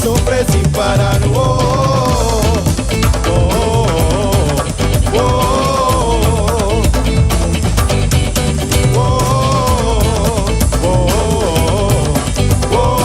sufre sin parar. Oh, oh, oh, oh, oh, oh, oh.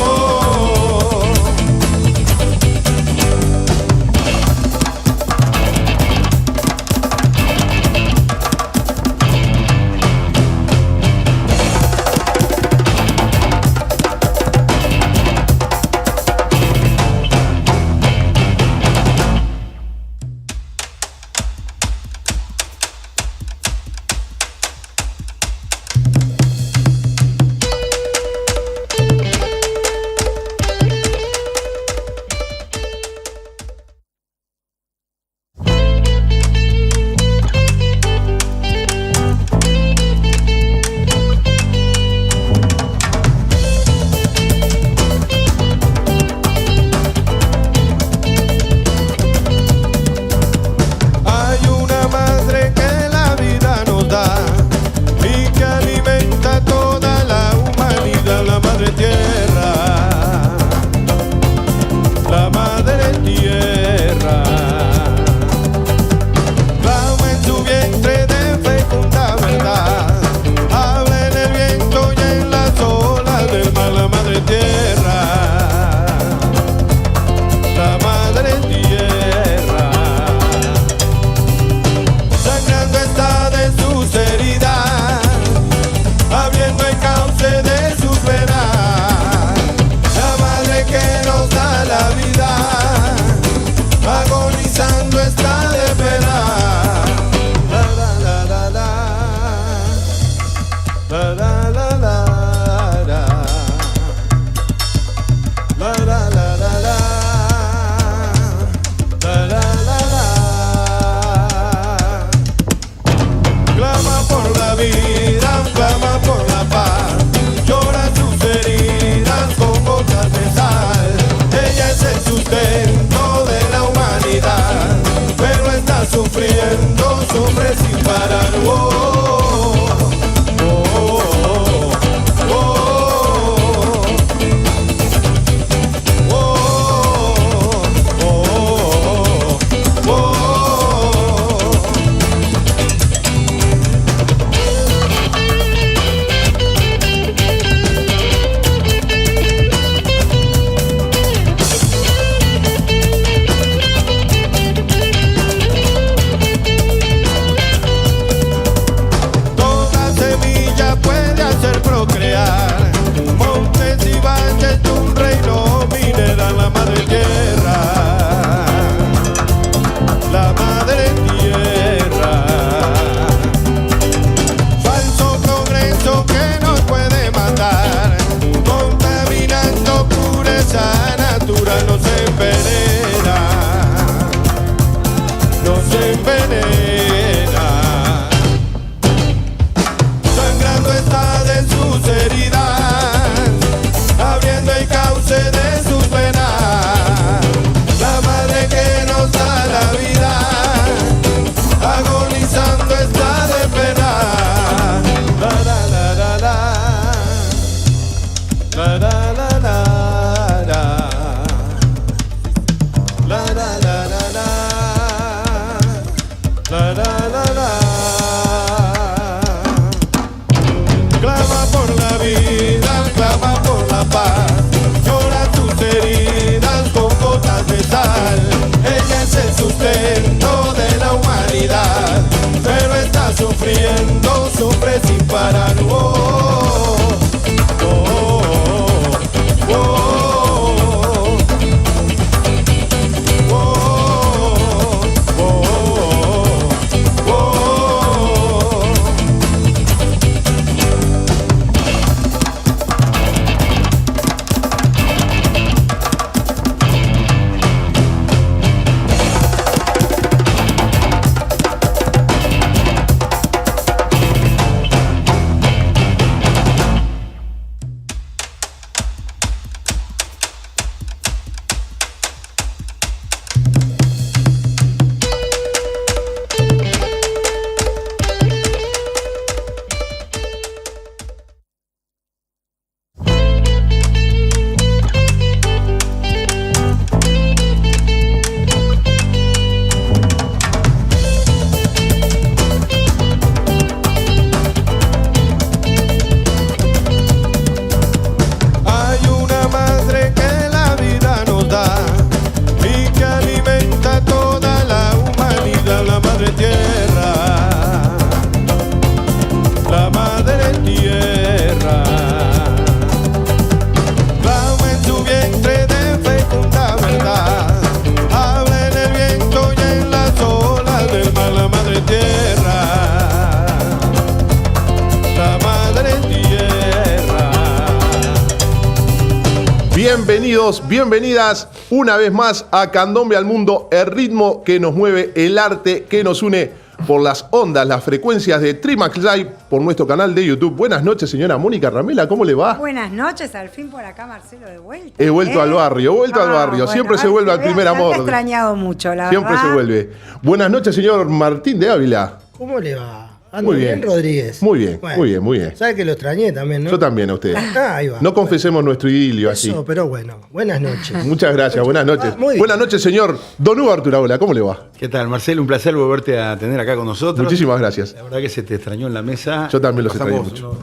Bienvenidos, bienvenidas una vez más a Candombe al Mundo, el ritmo que nos mueve, el arte que nos une por las ondas, las frecuencias de Trimax Live por nuestro canal de YouTube. Buenas noches, señora Mónica Ramela, ¿cómo le va? Buenas noches, al fin por acá Marcelo de vuelta. He vuelto al barrio, Bueno, siempre se vuelve al primer amor. Te he extrañado mucho, la Siempre verdad. se vuelve. Buenas noches, señor Martín de Ávila. ¿Cómo le va? Muy bien. Rodríguez. Muy bien, Bueno, muy bien, muy bien. Sabe que lo extrañé también, ¿no? Yo también a usted. Ahí va. No confesemos nuestro idilio así. Eso, pero bueno. Buenas noches. Muchas gracias, buenas noches. Muy bien. Buenas noches, señor Don Hugo Arturaola, ¿cómo le va? ¿Qué tal, Marcelo? Un placer volverte a tener acá con nosotros. Muchísimas gracias. La verdad que se te extrañó en la mesa. Yo también los Pasamos extrañé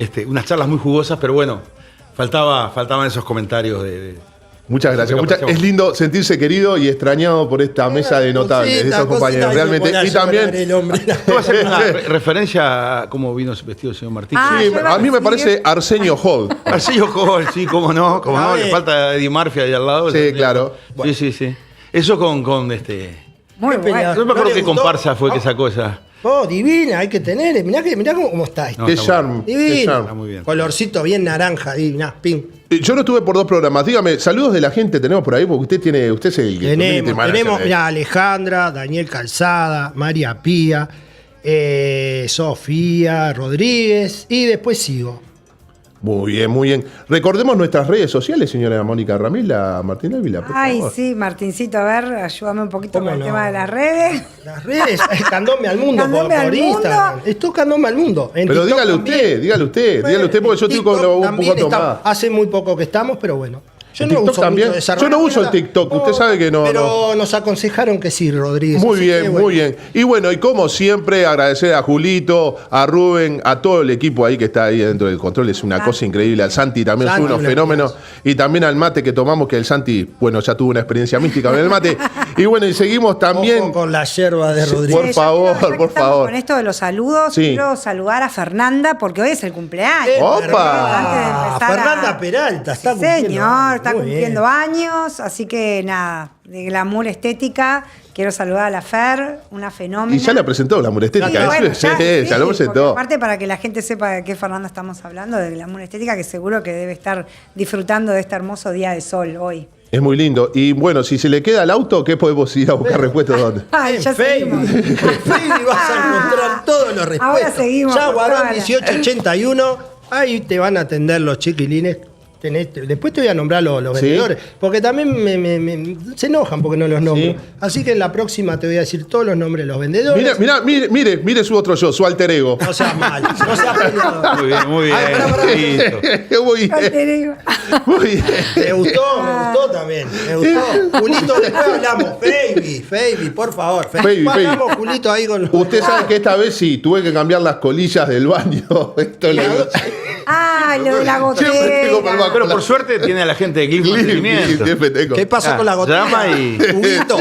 mucho. unas charlas muy jugosas, pero bueno, faltaban esos comentarios de Muchas gracias. Es lindo sentirse querido y extrañado por esta mesa de notables, de esos compañeros, realmente. Y también. El hombre. ¿Tú vas a hacer una referencia a cómo vino vestido el señor Martín? Ah, Sí, yo iba a mí me decir- parece Arsenio Hall. Arsenio Hall, sí, cómo no, A le ver. falta Eddie Murphy ahí al lado. Sí, claro. Sí. Eso con Muy Qué bueno. peleador. no me acuerdo le qué gustó? comparsa fue que sacó esa. Oh, divina, hay que tener. Mirá cómo está. No, Qué está charm. Qué Divino. charm. Está muy bien. Colorcito bien naranja, divina, pink. Yo no estuve por 2 programas. Dígame, saludos de la gente tenemos por ahí, porque usted es el community Tenemos, manager. mirá, Alejandra, Daniel Calzada, María Pía, Sofía Rodríguez y después sigo. Muy bien, muy bien. Recordemos nuestras redes sociales, señora Mónica Ramela, Martín Ávila, por Ay, favor. sí, Martincito, a ver, ayúdame un poquito ¿Cómo con el no? tema de las redes. Las redes, Candombe al Mundo Candombe al por Mundo. Instagram. Esto es Candombe al Mundo. En Pero TikTok dígale también. usted, dígale usted, porque yo estoy con TikTok un también poco está- tomado. Hace muy poco que estamos, pero bueno. Yo ¿En no TikTok uso también? mucho esa Yo no red, uso el ¿verdad? TikTok, usted sabe que no, Pero nos aconsejaron que sí, Rodríguez. Muy así bien, que, bueno. muy bien. Y bueno, y como siempre, agradecer a Julito, a Rubén, a todo el equipo ahí que está ahí dentro del control. Es una cosa increíble. Al Santi también Santi, son unos una fenómenos. Y también al mate que tomamos, que el Santi, bueno, ya tuvo una experiencia mística con el mate. Y bueno, y seguimos también. Ojo con la yerba de Sí, Rodríguez. por Yo favor, quiero, ya que por estamos favor. Con esto de los saludos, Sí. quiero saludar a Fernanda porque hoy es el cumpleaños. ¡Opa! Antes de empezar Fernanda Peralta está Sí, cumpliendo señor, años. está Muy cumpliendo bien. años, así que nada, de glamour estética, quiero saludar a la Fer, una fenómena. Y ya la presentó la murestética. Sí, bueno, Sí, ya, ya lo porque presentó. aparte, para que la gente sepa de qué Fernanda estamos hablando, de glamour estética, que seguro que debe estar disfrutando de este hermoso día de sol hoy. Es muy lindo. Y bueno, si se le queda el auto, ¿qué podemos ir a buscar respuestas dónde? Ay, En ya Facebook. seguimos. En Facebook vas a encontrar todos los respuestos. Ahora seguimos Ya por Guarón todas las- 1881, ahí te van a atender los chiquilines. Después te voy a nombrar los ¿Sí? vendedores, porque también se enojan porque no los nombro. Sí. Así que en la próxima te voy a decir todos los nombres de los vendedores. Mire su otro yo, su alter ego. No seas mal, no seas peleador. Muy bien. Ay, pará. Listo. Muy Ay, te bien. digo. Muy bien. Me gustó también. Me gustó. Julito, después hablamos. Fabi, por favor. Fabi. Hablamos, Julito, ahí con Usted sabe que esta vez sí, tuve que cambiar las colillas del baño. Esto es lo Ah, lo de la Siempre tengo gotera. problema. Pero por suerte tiene a la gente de Glyph Mantenimiento. ¿Qué pasó con la gotera? Llama y. Huguito.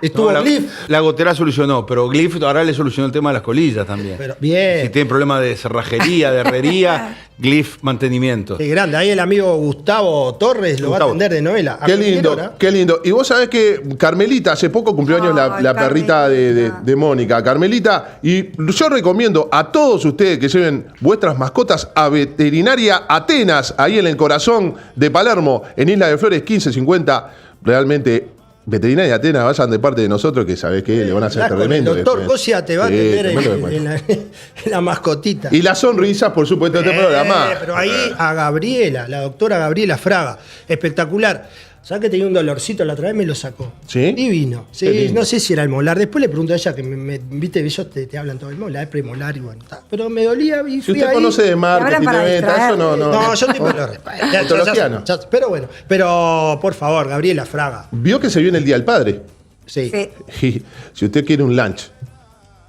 Estuvo No, Glyph. la gotera solucionó, pero Glyph ahora le solucionó el tema de las colillas también. Pero bien. Si tienen problemas de cerrajería, de herrería, Glyph Mantenimiento. Qué grande. Ahí el amigo Gustavo Torres lo va a Gustavo. atender de novela. ¿A Qué cualquier lindo, hora? qué lindo. Y vos sabés que Carmelita, hace poco cumplió años Ay, la perrita Carmelita. de Mónica. Carmelita, y yo recomiendo a todos ustedes que lleven vuestras mascotas a Veterinaria Atenas, ahí en el corazón de Palermo, en Isla de Flores 1550. Realmente, Veterinaria Atenas, vayan de parte de nosotros, que sabés que le van a hacer Con el tremendo. doctor después. Cosia te va a Sí, atender tremendo después. en la mascotita. Y las sonrisas, por supuesto, de este programa. Pero ahí a Gabriela, la doctora Gabriela Fraga, espectacular. ¿Sabes que tenía un dolorcito la otra vez? Me lo sacó. ¿Sí? Divino. Qué Sí, lindo. no sé si era el molar. Después le pregunto a ella que viste, ellos te hablan todo el molar, es premolar y bueno. Pero me dolía y Si fui usted ahí. conoce de Y marketing, ahora para de venta, eso no. No, yo tipo lo Ontología no. Pero bueno, pero por favor, Gabriela Fraga. Vio que se viene el Día del Padre. Sí. Sí. Y si usted quiere un lunch,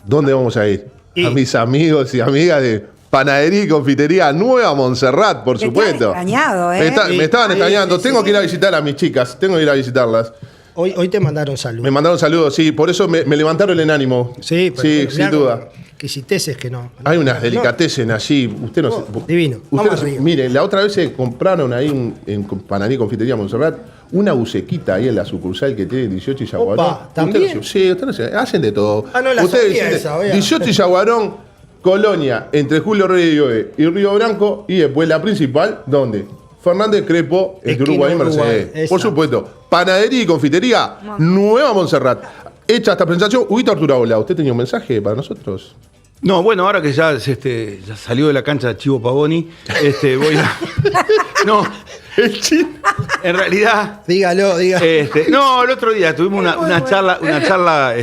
¿dónde vamos a ir? Y- A mis amigos y amigas de Panadería y Confitería Nueva Montserrat, por Que te han supuesto. extrañado, ¿eh? Me estaban Sí, extrañando. sí, Tengo sí. que ir a visitar a mis chicas. Tengo que ir a visitarlas. Hoy te mandaron saludos. Me mandaron saludos, sí. Por eso me levantaron el ánimo. Sí, pero sí, mirá sin duda. Exquisiteces que no. Hay unas No. delicatessen allí. Usted no divino. Usted Vamos no se- arriba. mire, la otra vez se compraron ahí en Panadería y Confitería Montserrat una bucequita ahí en la sucursal que tiene 18 y Yaguarón. Opa, ¿también? Sí, usted no sé, hacen de todo. Ah, no la Ustedes sabía dicen, esa, vea. 18 y Yaguarón, Colonia, entre Julio Reyes y Río Branco, y después la principal, ¿dónde? Fernández Crepo, el de Esquina Uruguay y Uruguay, Mercedes. Por exacto. supuesto. Panadería y confitería, Nueva Montserrat. Hecha esta presentación. Huguito Arturaola, ¿usted tenía un mensaje para nosotros? No, bueno, ahora que ya salió de la cancha Chivo Pavoni, voy a. No, El chino. en realidad. Dígalo. No, el otro día tuvimos una charla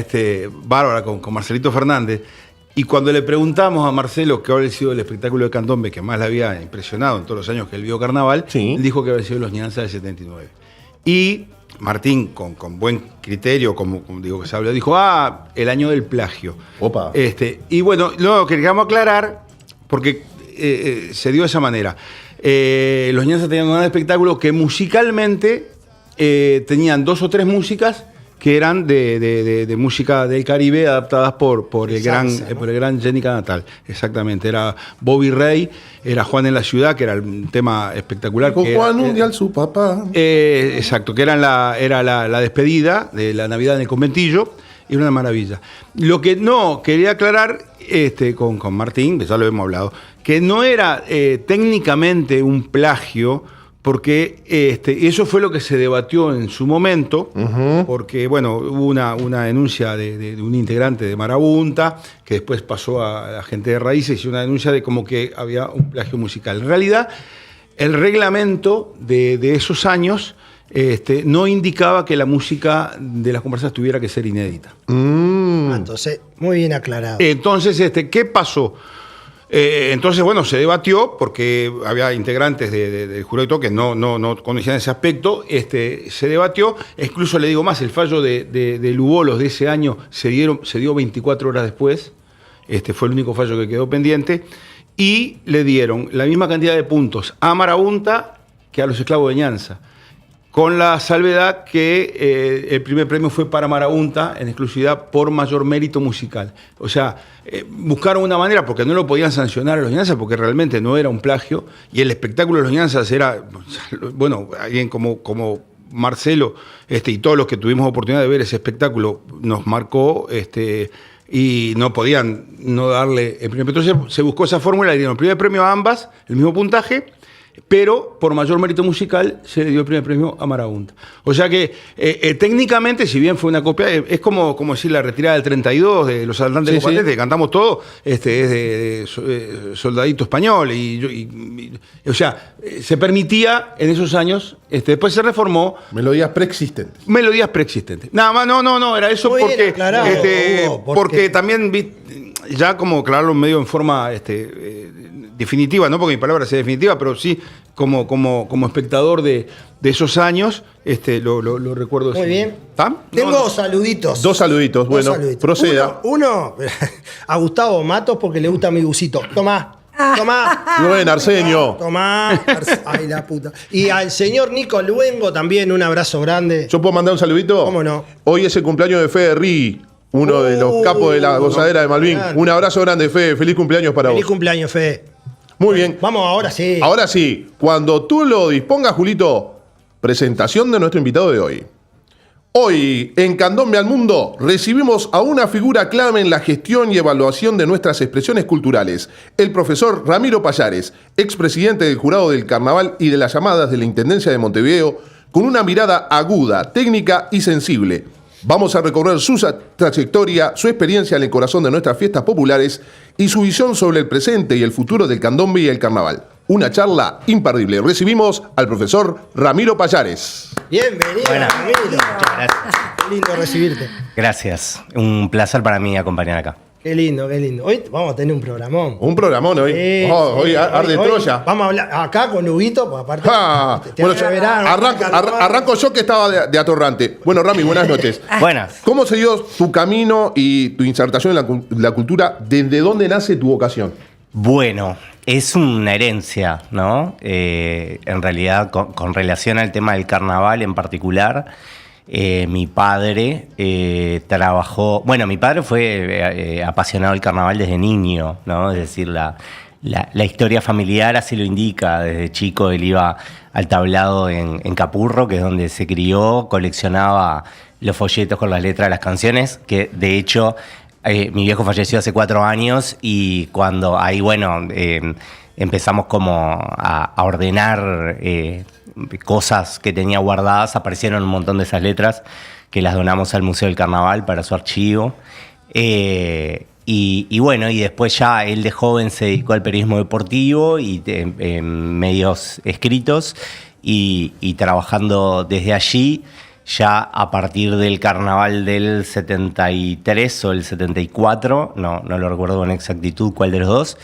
bárbara con Marcelito Fernández. Y cuando le preguntamos a Marcelo qué había sido el espectáculo de candombe que más le había impresionado en todos los años que él vio carnaval, Sí. él dijo que había sido Los Ñanzas del 79. Y Martín, con buen criterio, como digo que se habló, dijo, el año del plagio. Opa. Y bueno, lo que queríamos aclarar, porque se dio de esa manera. Los Ñanzas tenían un gran espectáculo que musicalmente tenían 2 o 3 músicas que eran de música del Caribe adaptadas por el gran Jenica Natal. Exactamente. Era Bobby Rey, era Juan en la Ciudad, que era un tema espectacular. Con que Juan Mundial, su papá. Exacto, que era la despedida de la Navidad en el conventillo. Y era una maravilla. Lo que no quería aclarar con Martín, ya lo hemos hablado, que no era técnicamente un plagio, porque eso fue lo que se debatió en su momento, porque bueno, hubo una denuncia de un integrante de Marabunta, que después pasó a la gente de Raíces, y una denuncia de como que había un plagio musical. En realidad, el reglamento de esos años no indicaba que la música de las comparsas tuviera que ser inédita. Entonces, muy bien aclarado. Entonces, ¿qué pasó? Entonces, bueno, se debatió porque había integrantes del jurado y todo que no conocían ese aspecto. Se debatió, incluso le digo más, el fallo de Lugolos de ese año se dio 24 horas después. Fue el único fallo que quedó pendiente. Y le dieron la misma cantidad de puntos a Marabunta que a los esclavos de Ñanza, con la salvedad que el primer premio fue para Marabunta en exclusividad por mayor mérito musical. O sea, buscaron una manera, porque no lo podían sancionar a los Ñanzas, porque realmente no era un plagio, y el espectáculo de los Ñanzas era, bueno, alguien como Marcelo y todos los que tuvimos oportunidad de ver ese espectáculo nos marcó, y no podían no darle el primer premio. Entonces se buscó esa fórmula, le dieron el primer premio a ambas, el mismo puntaje, pero por mayor mérito musical se le dio el primer premio a Marabunta. O sea que técnicamente, si bien fue una copia, es como decir la retirada del 32 de los asaltantes de Combatientes, que cantamos todo, es de Soldadito Español. O sea, se permitía en esos años, después se reformó. Melodías preexistentes. Melodías preexistentes. Nada más, no, era eso Muy bien porque, aclarado, Hugo, porque también ya como aclararlo medio en forma definitiva, no porque mi palabra sea definitiva, pero sí como espectador de esos años, lo recuerdo. Muy bien. ¿Está? Tengo saluditos. 2 saluditos. Bueno, saluditos. proceda. Uno a Gustavo Matos porque le gusta mi busito. Tomá. Buen Arsenio. Tomá. Ay, la puta. Y al señor Nico Luengo también un abrazo grande. ¿Yo puedo mandar un saludito? ¿Cómo no? Hoy es el cumpleaños de Fede Ri, uno de los capos de la gozadera de Malvin. grande. Un abrazo grande, Fede. Feliz cumpleaños para Feliz vos. cumpleaños, Fede. Muy bien. Vamos ahora sí. Ahora sí, cuando tú lo dispongas, Julito, presentación de nuestro invitado de hoy. Hoy, en Candombe al Mundo, recibimos a una figura clave en la gestión y evaluación de nuestras expresiones culturales, el profesor Ramiro Pallares, expresidente del Jurado del Carnaval y de las llamadas de la Intendencia de Montevideo, con una mirada aguda, técnica y sensible. Vamos a recorrer su trayectoria, su experiencia en el corazón de nuestras fiestas populares y su visión sobre el presente y el futuro del candombe y el carnaval. Una charla imperdible. Recibimos al profesor Ramiro Pallares. Bienvenido, Buenas. Ramiro. Muchas gracias. Qué lindo recibirte. Gracias. Un placer para mí acompañar acá. Qué lindo, qué lindo. Hoy vamos a tener un programón. Un programón hoy. Hoy arde hoy Troya. Vamos a hablar acá con Huguito, pues aparte. Bueno, verano, arranco yo que estaba de atorrante. Bueno, Rami, buenas noches. Buenas. ¿Cómo se dio tu camino y tu insertación en la cultura? ¿Desde dónde nace tu vocación? Bueno, es una herencia, ¿no? En realidad, con relación al tema del carnaval en particular, mi padre trabajó... Bueno, mi padre fue apasionado del carnaval desde niño, ¿no? Es decir, la historia familiar así lo indica. Desde chico él iba al tablado en Capurro, que es donde se crió, coleccionaba los folletos con las letras de las canciones, que de hecho... mi viejo falleció hace 4 años y cuando ahí, bueno, empezamos como a ordenar cosas que tenía guardadas. Aparecieron un montón de esas letras que las donamos al Museo del Carnaval para su archivo. Y bueno, y después ya él de joven se dedicó al periodismo deportivo y en medios escritos y trabajando desde allí. Ya a partir del carnaval del 73 o el 74, no lo recuerdo con exactitud cuál de los dos,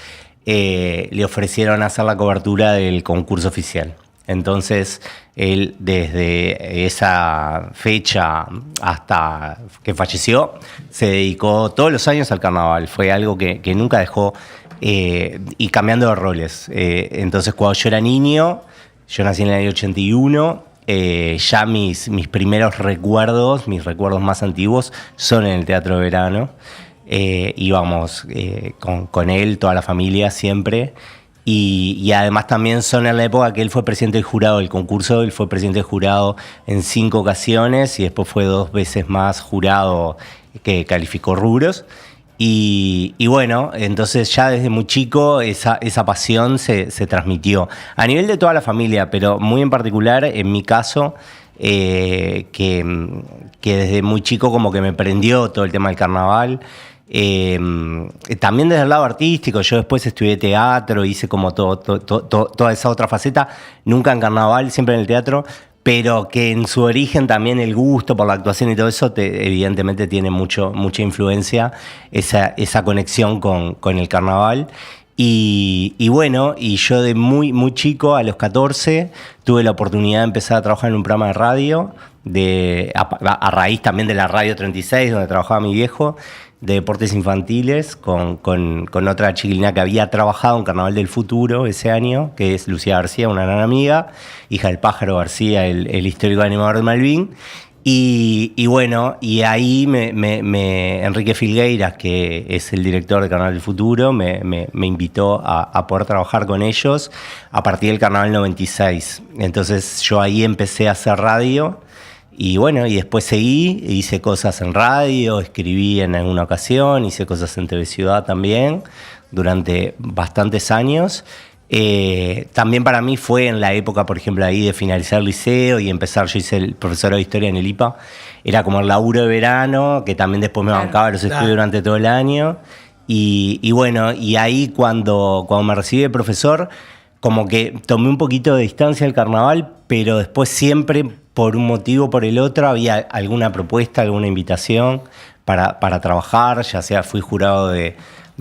le ofrecieron hacer la cobertura del concurso oficial. Entonces, él desde esa fecha hasta que falleció, se dedicó todos los años al carnaval. Fue algo que nunca dejó, y cambiando de roles. Entonces, cuando yo era niño, yo nací en el año 81, ya mis primeros recuerdos, mis recuerdos más antiguos, son en el Teatro de Verano. Íbamos con él, toda la familia, siempre. Y además también son en la época que él fue presidente del jurado del concurso. Él fue presidente del jurado en 5 ocasiones y después fue 2 veces más jurado que calificó rubros. Y bueno, entonces ya desde muy chico esa pasión se transmitió a nivel de toda la familia, pero muy en particular en mi caso, que desde muy chico como que me prendió todo el tema del carnaval. También desde el lado artístico, yo después estudié teatro, hice como toda esa otra faceta, nunca en carnaval, siempre en el teatro, pero que en su origen también el gusto por la actuación y todo eso evidentemente tiene mucha influencia, esa conexión con el carnaval. Y bueno, y yo de muy chico, a los 14, tuve la oportunidad de empezar a trabajar en un programa de radio, a raíz también de la Radio 36, donde trabajaba mi viejo, de deportes infantiles, con otra chiquilina que había trabajado en Carnaval del Futuro ese año, que es Lucía García, una gran amiga, hija del Pájaro García, el histórico animador de Malvin. Y bueno, y ahí Enrique Filgueiras, que es el director de Carnaval del Futuro, me invitó a poder trabajar con ellos a partir del Carnaval 96. Entonces yo ahí empecé a hacer radio. Y bueno, y después seguí, hice cosas en radio, escribí en alguna ocasión, hice cosas en TV Ciudad también, durante bastantes años. También para mí fue en la época, por ejemplo, ahí de finalizar el liceo y empezar, yo hice el profesor de historia en el IPA, era como el laburo de verano, que también después me bancaba los estudios durante todo el año. Y bueno, y ahí cuando me recibí de profesor, como que tomé un poquito de distancia del carnaval, pero después siempre, por un motivo o por el otro, había alguna propuesta, alguna invitación para trabajar, ya sea fui jurado de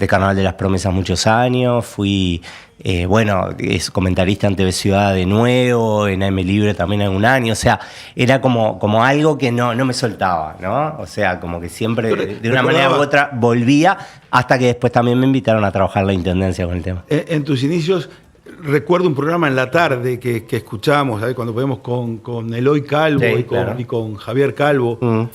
Carnaval de las Promesas muchos años, fui, es comentarista en TV Ciudad de nuevo, en AM Libre también algún año, o sea, era como algo que no me soltaba, ¿no? O sea, como que siempre de una manera u otra volvía, hasta que después también me invitaron a trabajar la intendencia con el tema. En tus inicios, recuerdo un programa en la tarde que escuchábamos, ¿sabes? Cuando podemos con Eloy Calvo, sí, y con Javier Calvo.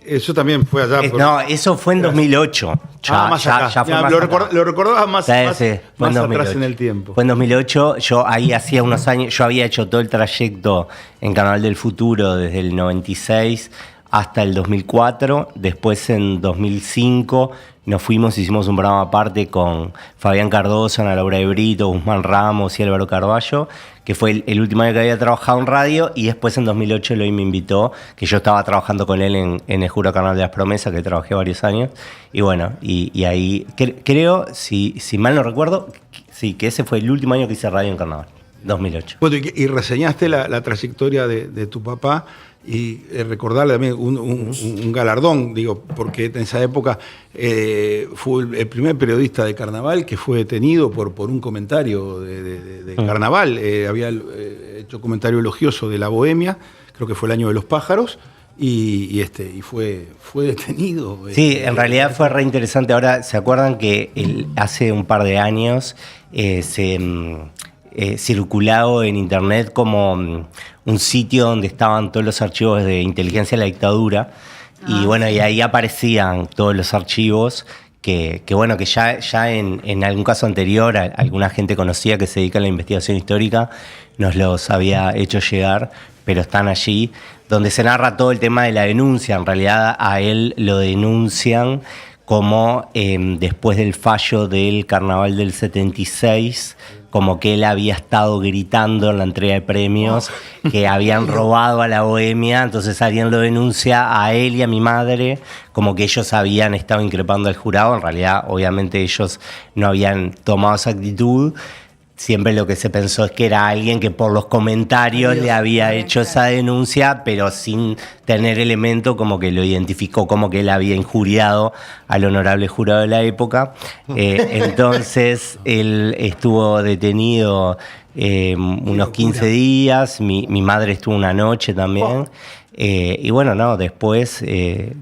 Eso también fue allá. No, eso fue en 2008. Más acá. Fue más lo recordaba más atrás en el tiempo. Fue en 2008. Yo ahí hacía unos años, yo había hecho todo el trayecto en Carnaval del Futuro desde el 96 hasta el 2004. Después en 2005 nos fuimos, hicimos un programa aparte con Fabián Cardoso, Ana Laura de Brito, Guzmán Ramos y Álvaro Carballo, que fue el último año que había trabajado en radio, y después en 2008 Eloy me invitó, que yo estaba trabajando con él en el Juro Carnaval de las Promesas, que trabajé varios años, y bueno, y ahí creo, si mal no recuerdo, sí, que ese fue el último año que hice radio en Carnaval, 2008. Bueno, y reseñaste la trayectoria de tu papá, y recordarle también un galardón, digo, porque en esa época fue el primer periodista de Carnaval que fue detenido por un comentario de Carnaval. Había hecho comentario elogioso de la Bohemia, creo que fue el año de los pájaros, y fue detenido. Sí, en realidad fue re interesante. Ahora, ¿se acuerdan que hace un par de años circulado en internet como un sitio donde estaban todos los archivos de inteligencia de la dictadura? Y bueno, y ahí aparecían todos los archivos que ya en algún caso anterior alguna gente conocida que se dedica a la investigación histórica nos los había hecho llegar, pero están allí, donde se narra todo el tema de la denuncia. En realidad a él lo denuncian como después del fallo del carnaval del 76, como que él había estado gritando en la entrega de premios que habían robado a la Bohemia, entonces alguien lo denuncia a él y a mi madre, como que ellos habían estado increpando al jurado. En realidad, obviamente, ellos no habían tomado esa actitud. Siempre lo que se pensó es que era alguien que por los comentarios le había hecho esa denuncia, pero sin tener elemento como que lo identificó como que él había injuriado al honorable jurado de la época. Entonces él estuvo detenido unos 15 días, mi madre estuvo una noche también. Y bueno, no, después se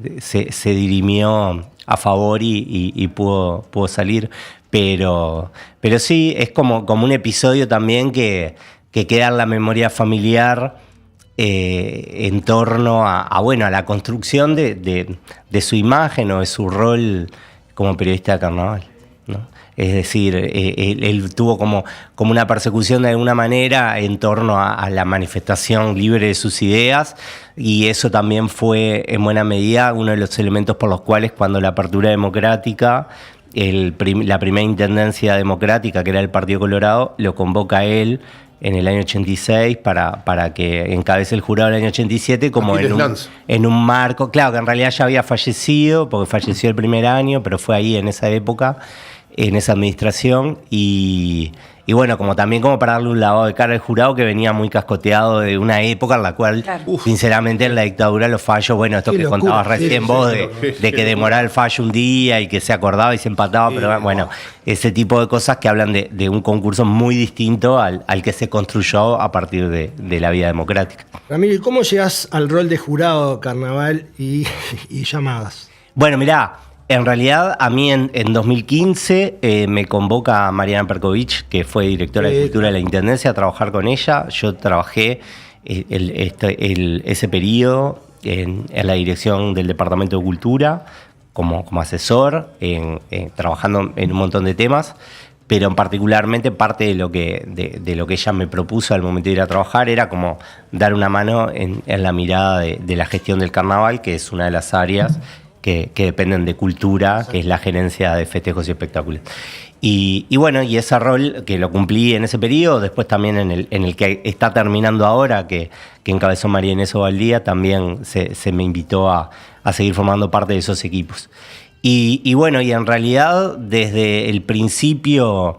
dirimió a favor y pudo salir. Pero sí, es como un episodio también que queda en la memoria familiar en torno a la construcción de su imagen o de su rol como periodista de carnaval, ¿no? Es decir, él tuvo como una persecución de alguna manera en torno a la manifestación libre de sus ideas, y eso también fue en buena medida uno de los elementos por los cuales cuando la apertura democrática, la primera intendencia democrática, que era el Partido Colorado, lo convoca a él en el año 86 para que encabece el jurado del año 87 como en un marco, claro, que en realidad ya había fallecido, porque falleció el primer año, pero fue ahí en esa época, en esa administración, y bueno, como también como para darle un lavado de cara al jurado que venía muy cascoteado de una época en la cual, claro, sinceramente, en la dictadura los fallos, bueno, esto que contabas recién vos, de que demoraba el fallo un día y que se acordaba y se empataba, pero bueno, ese tipo de cosas que hablan de un concurso muy distinto al que se construyó a partir de la vida democrática. Ramiro, ¿y cómo llegás al rol de jurado, carnaval y llamadas? Bueno, mirá, en realidad, a mí en 2015 me convoca Mariana Perkovich, que fue directora de Cultura de la Intendencia, a trabajar con ella. Yo trabajé ese periodo en la dirección del Departamento de Cultura como asesor, trabajando en un montón de temas, pero particularmente parte de lo que ella me propuso al momento de ir a trabajar era como dar una mano en la mirada de la gestión del carnaval, que es una de las áreas que dependen de cultura, que es la gerencia de festejos y espectáculos. Y bueno, y ese rol que lo cumplí en ese periodo, después también en el que está terminando ahora, que encabezó María Inés Ovaldía, también se me invitó a seguir formando parte de esos equipos. Y bueno, y en realidad desde el principio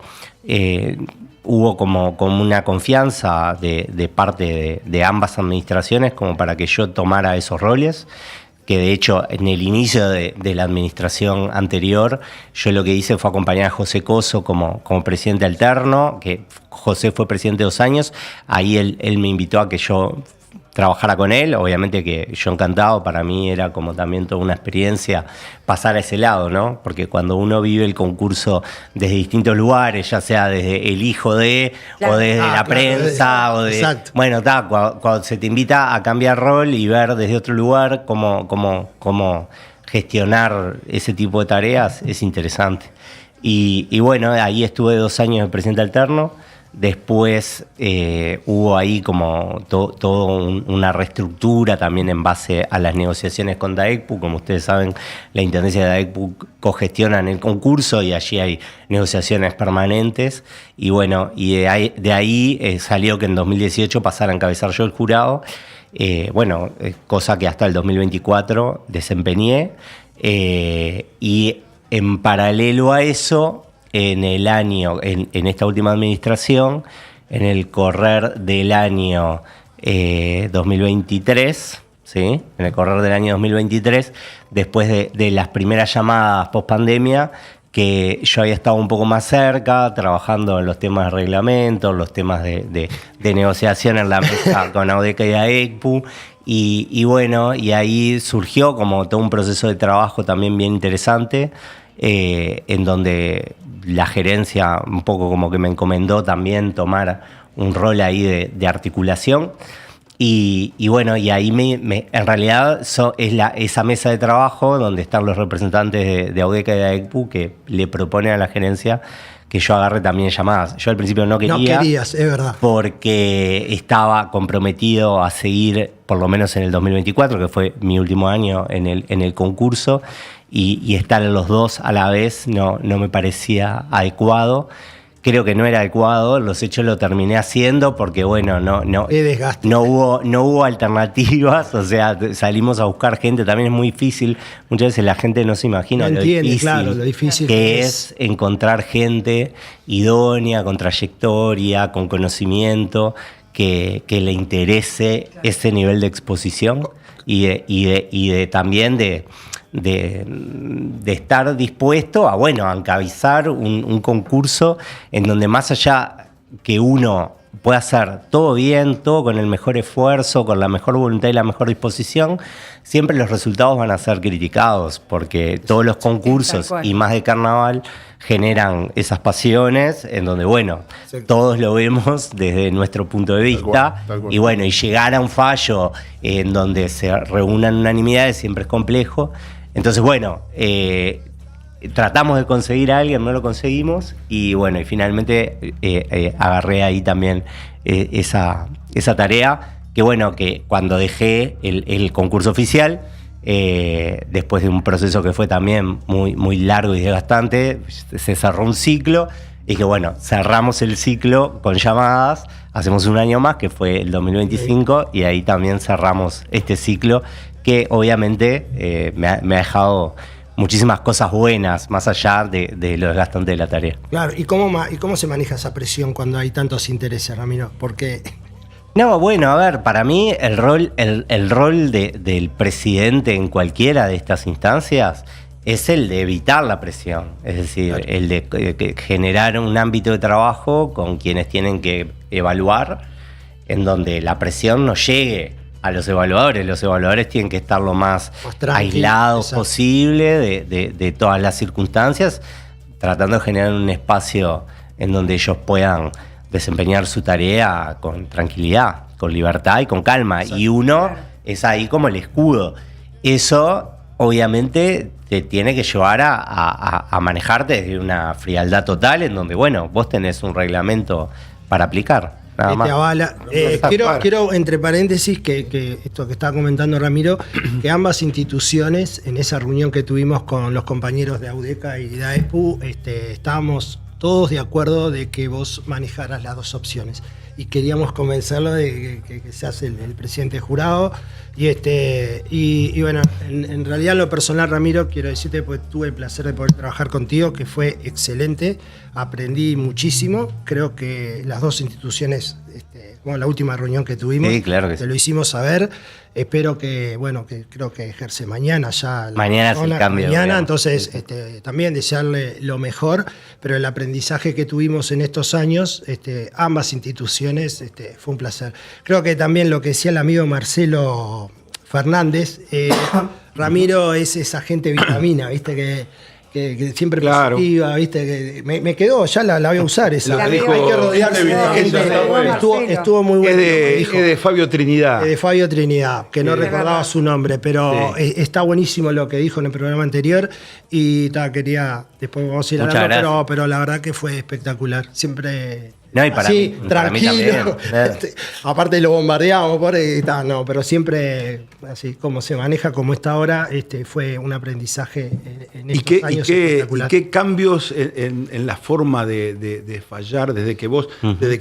hubo como una confianza de parte de ambas administraciones como para que yo tomara esos roles, que de hecho en el inicio de la administración anterior yo lo que hice fue acompañar a José Coso como presidente alterno, que José fue presidente 2 años, ahí él me invitó a que yo trabajara con él, obviamente que yo encantado, para mí era como también toda una experiencia pasar a ese lado, ¿no? Porque cuando uno vive el concurso desde distintos lugares, ya sea desde el hijo de, claro, o desde la prensa, o de... Exacto. Bueno, cuando se te invita a cambiar rol y ver desde otro lugar cómo gestionar ese tipo de tareas es interesante. Y bueno, ahí estuve 2 años de presidente alterno. Después hubo ahí como todo una reestructura también en base a las negociaciones con DAECPU. Como ustedes saben, la Intendencia de DAECPU cogestiona el concurso y allí hay negociaciones permanentes. Y bueno, y de ahí salió que en 2018 pasara a encabezar yo el jurado. Cosa que hasta el 2024 desempeñé. Y en paralelo a eso, en esta última administración, en el correr del año 2023, ¿sí? En el correr del año 2023, después de las primeras llamadas post pandemia, que yo había estado un poco más cerca, trabajando en los temas de reglamento, los temas de negociación en la mesa con AUDECA y AECPU, y bueno, y ahí surgió como todo un proceso de trabajo también bien interesante, en donde la gerencia un poco como que me encomendó también tomar un rol ahí de articulación. Y bueno, y ahí en realidad esa mesa de trabajo donde están los representantes de AUDECA y de AECPU que le proponen a la gerencia que yo agarré también llamadas. Yo al principio no quería. No querías, es verdad. Porque estaba comprometido a seguir, por lo menos en el 2024, que fue mi último año en el concurso, y estar en los dos a la vez no me parecía adecuado. Creo que no era adecuado, los hechos lo terminé haciendo porque, bueno, no hubo alternativas, o sea, salimos a buscar gente, también es muy difícil, muchas veces la gente no se imagina lo difícil que es encontrar gente idónea, con trayectoria, con conocimiento, que le interese ese nivel de exposición y también de estar dispuesto a encabezar un concurso en donde más allá que uno pueda hacer todo bien, todo con el mejor esfuerzo, con la mejor voluntad y la mejor disposición, siempre los resultados van a ser criticados, porque todos los concursos y más de carnaval generan esas pasiones en donde, todos lo vemos desde nuestro punto de vista, tal cual. y llegar a un fallo en donde se reúnan unanimidades siempre es complejo. Entonces, tratamos de conseguir a alguien, no lo conseguimos, y finalmente agarré ahí también esa tarea, que cuando dejé el concurso oficial, después de un proceso que fue también muy, muy largo y desgastante, se cerró un ciclo, y cerramos el ciclo con llamadas, hacemos un año más, que fue el 2025, y ahí también cerramos este ciclo, que obviamente me ha dejado muchísimas cosas buenas, más allá de lo desgastante de la tarea. Claro, ¿y cómo se maneja esa presión cuando hay tantos intereses, Ramiro? Porque... No, a ver, para mí el rol del presidente en cualquiera de estas instancias es el de evitar la presión, es decir, claro, el de generar un ámbito de trabajo con quienes tienen que evaluar, en donde la presión no llegue a los evaluadores tienen que estar lo más aislados posible de todas las circunstancias, tratando de generar un espacio en donde ellos puedan desempeñar su tarea con tranquilidad, con libertad y con calma. Exacto. Y uno es ahí como el escudo. Eso, obviamente, te tiene que llevar a manejarte desde una frialdad total, en donde, vos tenés un reglamento para aplicar. Nada más. Avala. Quiero, entre paréntesis, que esto que estaba comentando Ramiro, que ambas instituciones, en esa reunión que tuvimos con los compañeros de AUDECA y de AESPU, estábamos todos de acuerdo de que vos manejaras las dos opciones. Y queríamos convencerlo de que seas el presidente jurado. Y en realidad, en lo personal, Ramiro, quiero decirte, pues tuve el placer de poder trabajar contigo, que fue excelente. Aprendí muchísimo. Creo que las dos instituciones, como la última reunión que tuvimos, sí, claro que te lo hicimos saber. Espero que creo que ejerce mañana ya. Mañana es el cambio. Mañana, entonces, también desearle lo mejor, pero el aprendizaje que tuvimos en estos años, ambas instituciones, fue un placer. Creo que también lo que decía el amigo Marcelo Fernández, Ramiro es esa gente vitamina, ¿viste? Que siempre positiva, ¿viste? Que me quedó, ya la voy a usar esa. Hay que rodearse de gente. Estuvo muy bueno. Es de Fabio Trinidad. De Fabio Trinidad, que no recordaba su nombre, pero está buenísimo lo que dijo en el programa anterior y después vamos a ir hablando, pero la verdad que fue espectacular. Siempre... No, y para sí, mí, tranquilo. Para mí aparte lo bombardeamos, pero siempre así como se maneja, como está ahora, fue un aprendizaje en estos años espectacular. ¿Y qué cambios en la forma de fallar desde que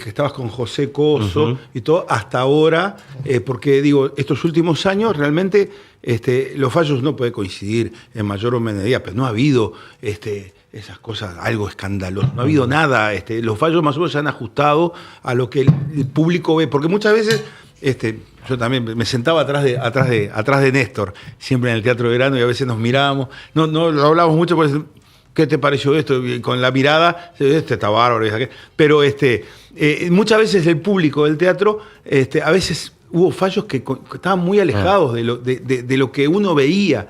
estabas con José Coso y todo hasta ahora? Porque digo, estos últimos años realmente los fallos no pueden coincidir en mayor o menor medida, pero no ha habido esas cosas, algo escandaloso. No ha habido nada. Los fallos más o menos se han ajustado a lo que el público ve. Porque muchas veces, yo también me sentaba atrás de Néstor, siempre en el Teatro de Verano, y a veces nos mirábamos. No lo hablábamos mucho, por eso, ¿qué te pareció esto? Y con la mirada, está bárbaro. Pero muchas veces el público del teatro, a veces hubo fallos que estaban muy alejados de lo que uno veía,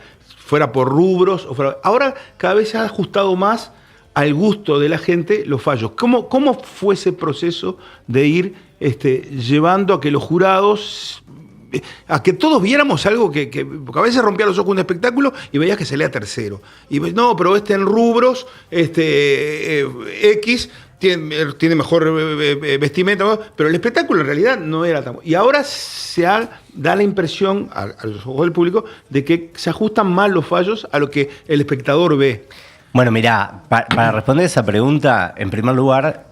fuera por rubros. Ahora cada vez se ha ajustado más al gusto de la gente los fallos. ¿Cómo fue ese proceso de ir llevando a que los jurados a que todos viéramos algo porque a veces rompía los ojos un espectáculo y veías que salía tercero. Y no, pero en rubros, X tiene mejor vestimenta, pero el espectáculo en realidad no era tan... Y ahora da la impresión a los ojos del público de que se ajustan más los fallos a lo que el espectador ve. Bueno, mirá, para responder esa pregunta, en primer lugar,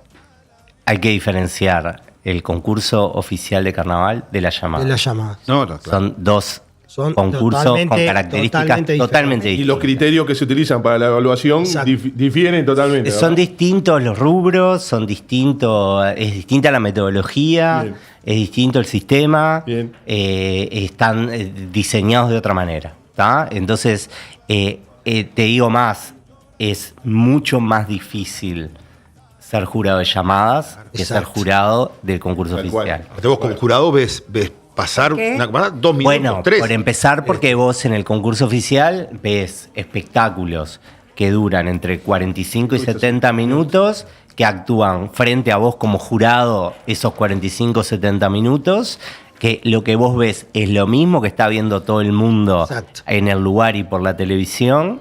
hay que diferenciar el concurso oficial de carnaval de la llamada. De la llamada. No, claro. Son dos Son concursos con características totalmente Y distintas. los criterios que se utilizan para la evaluación Exacto. difieren totalmente. Son ¿verdad? distintos los rubros, es distinta la metodología, Bien. es distinto el sistema, Bien. están diseñados de otra manera, ¿tá? Entonces, te digo más, es mucho más difícil ser jurado de llamadas que ser Exacto. jurado del concurso Tal cual. oficial. Vos como jurado ves pasar ¿Por qué? una cámara 2 minutos, Bueno, 3. por empezar, porque vos en el concurso oficial ves espectáculos que duran entre 45 y 70 minutos, que actúan frente a vos como jurado esos 45 o 70 minutos, que lo que vos ves es lo mismo que está viendo todo el mundo Exacto. en el lugar y por la televisión,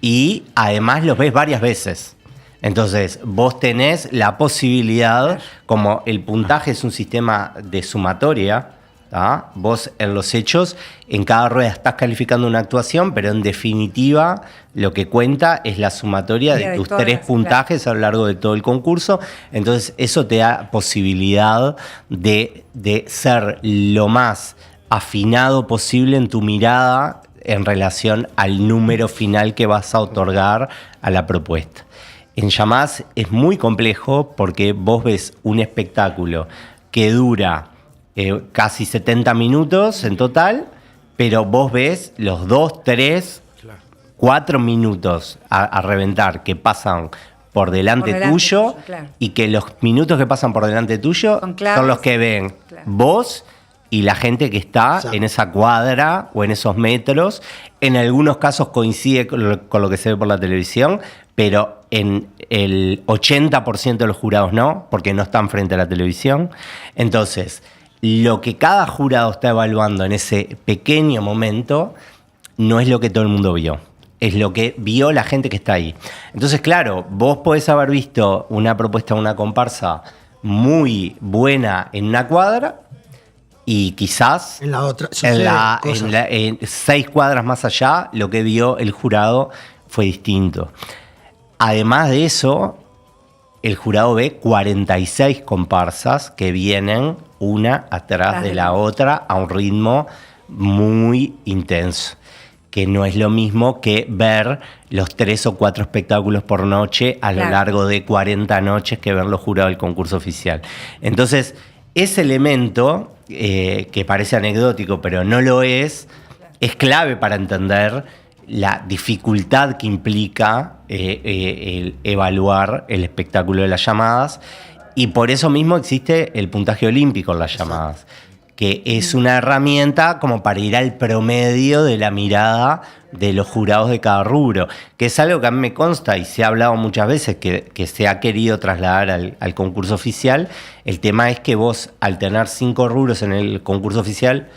y además los ves varias veces. Entonces, vos tenés la posibilidad, como el puntaje es un sistema de sumatoria, ¿tá? Vos en los hechos, en cada rueda estás calificando una actuación, pero en definitiva lo que cuenta es la sumatoria de De tus todas, 3 puntajes a lo largo de todo el concurso. Entonces, eso te da posibilidad de ser lo más afinado posible en tu mirada en relación al número final que vas a otorgar a la propuesta. En llamadas es muy complejo porque vos ves un espectáculo que dura casi 70 minutos en total, pero vos ves los 2, 3, 4 minutos a reventar que pasan por delante tuyo, claro. y que los minutos que pasan por delante tuyo Son claves. son los que ven Claro. vos y la gente que está Exacto. en esa cuadra o en esos metros. En algunos casos coincide con lo que se ve por la televisión, pero en el 80% de los jurados no, porque no están frente a la televisión. Entonces, lo que cada jurado está evaluando en ese pequeño momento no es lo que todo el mundo vio, es lo que vio la gente que está ahí. Entonces, claro, vos podés haber visto una propuesta de una comparsa muy buena en una cuadra, y quizás En la otra. en 6 cuadras más allá, lo que vio el jurado fue distinto. Además de eso, el jurado ve 46 comparsas que vienen una atrás de la otra a un ritmo muy intenso, que no es lo mismo que ver los 3 o 4 espectáculos por noche a lo Claro. largo de 40 noches que ven los jurados del concurso oficial. Entonces, ese elemento, que parece anecdótico, pero no lo es clave para entender la dificultad que implica el evaluar el espectáculo de las llamadas, y por eso mismo existe el puntaje olímpico en las llamadas, que es una herramienta como para ir al promedio de la mirada de los jurados de cada rubro, que es algo que a mí me consta y se ha hablado muchas veces que se ha querido trasladar al concurso oficial. El tema es que vos, al tener 5 rubros en el concurso oficial,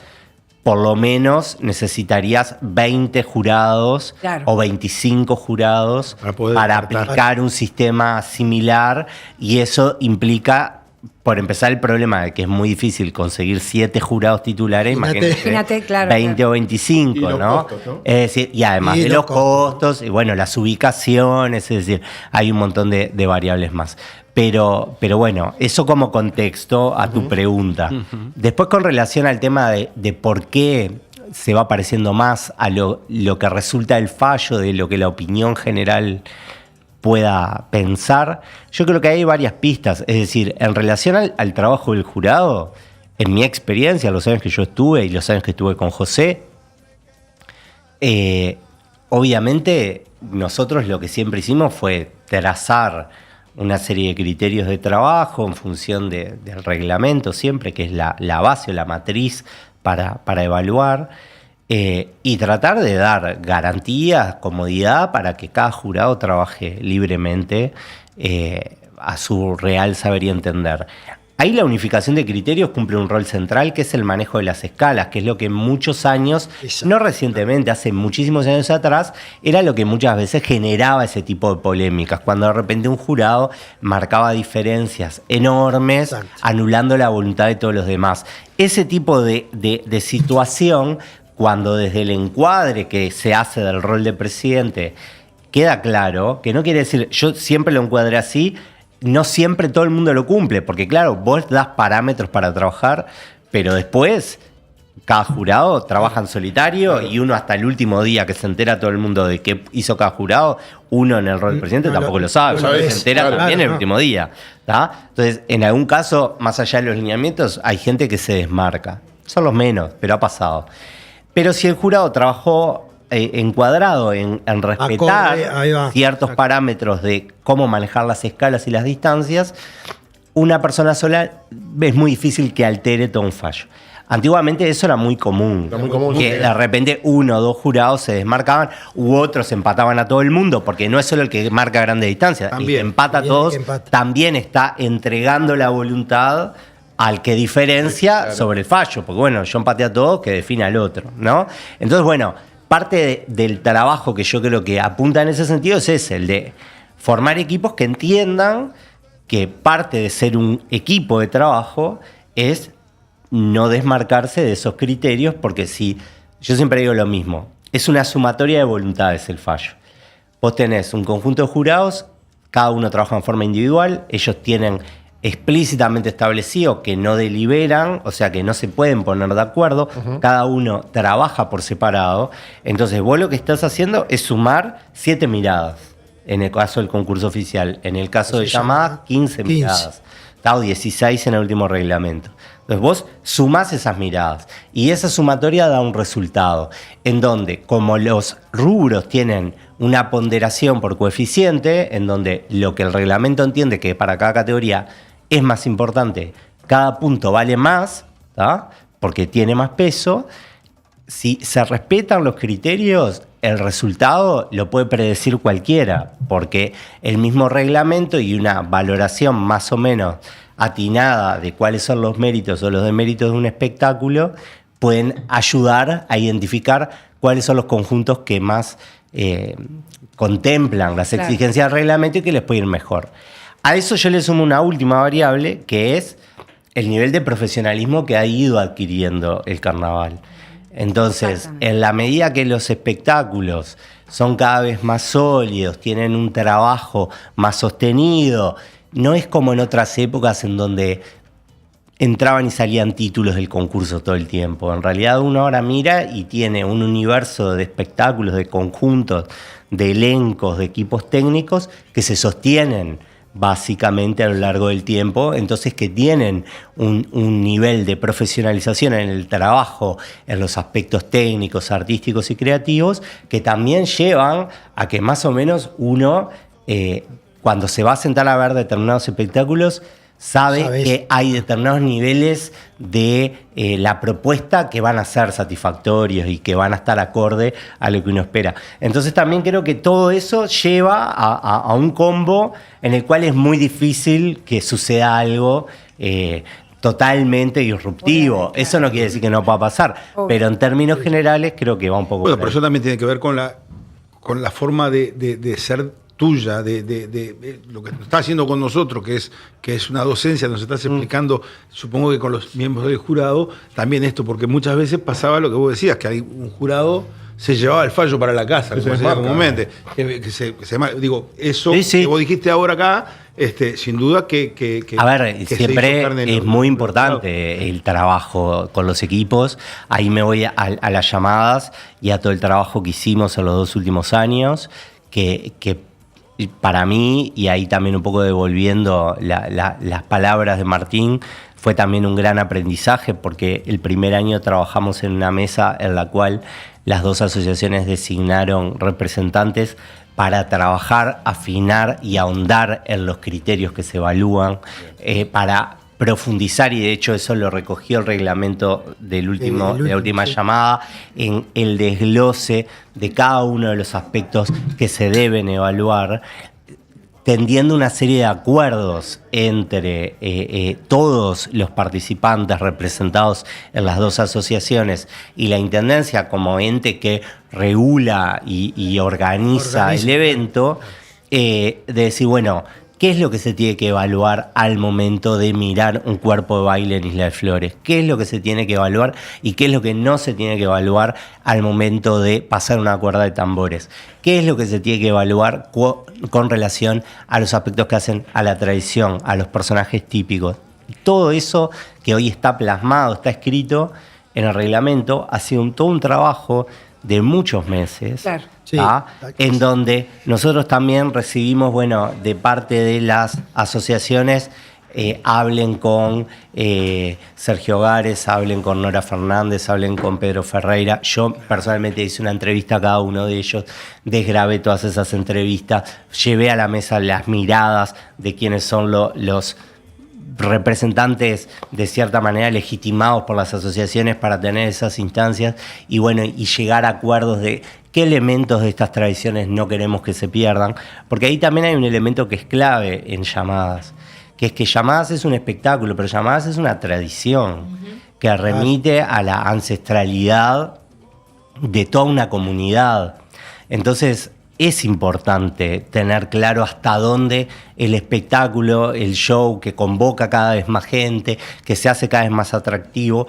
por lo menos necesitarías 20 jurados, Claro. o 25 jurados Para poder para descartar. aplicar un sistema similar, y eso implica, por empezar, el problema de que es muy difícil conseguir 7 jurados titulares, Imagínate, claro, 20 claro. o 25, Y los ¿no? costos, ¿no? Es decir, y además Y de los los costos, y bueno, las ubicaciones, es decir, hay un montón de variables más. Pero bueno, eso como contexto a tu pregunta. Después, con relación al tema de por qué se va pareciendo más a lo que resulta del fallo, de lo que la opinión general pueda pensar, yo creo que hay varias pistas. Es decir, en relación al trabajo del jurado, en mi experiencia, los años que yo estuve y los años que estuve con José, obviamente nosotros lo que siempre hicimos fue trazar una serie de criterios de trabajo en función del reglamento siempre, que es la base o la matriz para evaluar, y tratar de dar garantías, comodidad para que cada jurado trabaje libremente a su real saber y entender. Ahí la unificación de criterios cumple un rol central, que es el manejo de las escalas, que es lo que muchos años, Exacto. no recientemente, hace muchísimos años atrás, era lo que muchas veces generaba ese tipo de polémicas, cuando de repente un jurado marcaba diferencias enormes, Exacto. anulando la voluntad de todos los demás. Ese tipo de situación, cuando desde el encuadre que se hace del rol de presidente queda claro, que no quiere decir, yo siempre lo encuadré así, no siempre todo el mundo lo cumple, porque claro, vos das parámetros para trabajar, pero después cada jurado trabaja en solitario y uno hasta el último día que se entera todo el mundo de qué hizo cada jurado, uno en el rol del presidente No, tampoco no, lo sabe, no porque sabés, se entera claro, también el no. último día. ¿Tá? Entonces, en algún caso, más allá de los lineamientos, hay gente que se desmarca. Son los menos, pero ha pasado. Pero si el jurado trabajó encuadrado en respetar Acorde, ahí va. ciertos Exacto. parámetros de cómo manejar las escalas y las distancias, una persona sola es muy difícil que altere todo un fallo. Antiguamente eso era muy común. Era muy común, Que sí. de repente uno o dos jurados se desmarcaban u otros empataban a todo el mundo, porque no es solo el que marca grandes distancias, el que También. empata a También el todos que empata. también está entregando la voluntad al que diferencia Claro. sobre el fallo, porque bueno, yo empaté a todos, que define al otro, ¿no? Entonces, bueno, parte del trabajo que yo creo que apunta en ese sentido es ese, el de formar equipos que entiendan que parte de ser un equipo de trabajo es no desmarcarse de esos criterios, porque si, yo siempre digo lo mismo, es una sumatoria de voluntades el fallo. Vos tenés un conjunto de jurados, cada uno trabaja en forma individual, ellos tienen explícitamente establecido que no deliberan, o sea que no se pueden poner de acuerdo, cada uno trabaja por separado, entonces vos lo que estás haciendo es sumar 7 miradas, en el caso del concurso oficial, en el caso de Se llama llamadas 15 miradas, o 16 en el último reglamento. Entonces vos sumás esas miradas y esa sumatoria da un resultado en donde, como los rubros tienen una ponderación por coeficiente, en donde lo que el reglamento entiende que para cada categoría es más importante, cada punto vale más, ¿tá? Porque tiene más peso. Si se respetan los criterios, el resultado lo puede predecir cualquiera, porque el mismo reglamento y una valoración más o menos atinada de cuáles son los méritos o los deméritos de un espectáculo pueden ayudar a identificar cuáles son los conjuntos que más contemplan las Claro. exigencias del reglamento y que les puede ir mejor. A eso yo le sumo una última variable, que es el nivel de profesionalismo que ha ido adquiriendo el carnaval. Entonces, Exactamente. en la medida que los espectáculos son cada vez más sólidos, tienen un trabajo más sostenido, no es como en otras épocas en donde entraban y salían títulos del concurso todo el tiempo. En realidad uno ahora mira y tiene un universo de espectáculos, de conjuntos, de elencos, de equipos técnicos que se sostienen básicamente a lo largo del tiempo, entonces que tienen un nivel de profesionalización en el trabajo, en los aspectos técnicos, artísticos y creativos, que también llevan a que más o menos uno, cuando se va a sentar a ver determinados espectáculos, sabe Sabes. que hay determinados niveles de la propuesta que van a ser satisfactorios y que van a estar acorde a lo que uno espera. Entonces también creo que todo eso lleva a un combo en el cual es muy difícil que suceda algo totalmente disruptivo. Obviamente. Eso no quiere decir que no pueda pasar, Obvio. pero en términos generales creo que va un poco Bueno, por pero ahí. eso también tiene que ver con la forma de ser tuya, de lo que estás haciendo con nosotros, que es una docencia, nos estás explicando, supongo que con los miembros del jurado, también esto, porque muchas veces pasaba lo que vos decías, que hay un jurado se llevaba el fallo para la casa, Que se como se llama desmarca. comúnmente. Digo, eso Sí, sí. que vos dijiste ahora acá, sin duda que A ver, que se siempre hizo carne en es los- muy en los importante el trabajo con los equipos. Ahí me voy a las llamadas y a todo el trabajo que hicimos en los 2 últimos años, que para mí, y ahí también un poco devolviendo las palabras de Martín, fue también un gran aprendizaje, porque el primer año trabajamos en una mesa en la cual las 2 asociaciones designaron representantes para trabajar, afinar y ahondar en los criterios que se evalúan, para profundizar, y de hecho eso lo recogió el reglamento de la última sí. llamada, en el desglose de cada uno de los aspectos que se deben evaluar. tendiendo una serie de acuerdos entre todos los participantes representados en las dos asociaciones y la Intendencia como ente que regula y organiza el evento, de decir, bueno, ¿qué es lo que se tiene que evaluar al momento de mirar un cuerpo de baile en Isla de Flores? ¿Qué es lo que se tiene que evaluar y qué es lo que no se tiene que evaluar al momento de pasar una cuerda de tambores? ¿Qué es lo que se tiene que evaluar con relación a los aspectos que hacen a la tradición, a los personajes típicos? Todo eso que hoy está plasmado, está escrito en el reglamento, ha sido todo un trabajo de muchos meses. Claro. Sí, en donde nosotros también recibimos, bueno, de parte de las asociaciones, hablen con Sergio Gares, hablen con Nora Fernández, hablen con Pedro Ferreira. Yo personalmente hice una entrevista a cada uno de ellos, desgrabé todas esas entrevistas, llevé a la mesa las miradas de quienes son los representantes de cierta manera legitimados por las asociaciones para tener esas instancias y bueno, y llegar a acuerdos de qué elementos de estas tradiciones no queremos que se pierdan, porque ahí también hay un elemento que es clave en Llamadas, que es que Llamadas es un espectáculo, pero Llamadas es una tradición que remite a la ancestralidad de toda una comunidad. Entonces, es importante tener claro hasta dónde el espectáculo, el show que convoca cada vez más gente, que se hace cada vez más atractivo,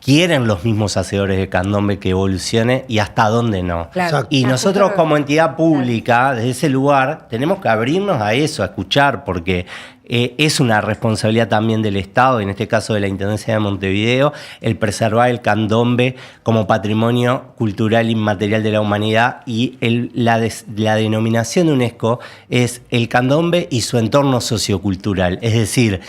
quieren los mismos hacedores de candombe que evolucione y hasta dónde no. Claro. Y nosotros como entidad pública, desde ese lugar, tenemos que abrirnos a eso, a escuchar, porque es una responsabilidad también del Estado, en este caso de la Intendencia de Montevideo, el preservar el candombe como patrimonio cultural inmaterial de la humanidad y la denominación de UNESCO es el candombe y su entorno sociocultural, es decir,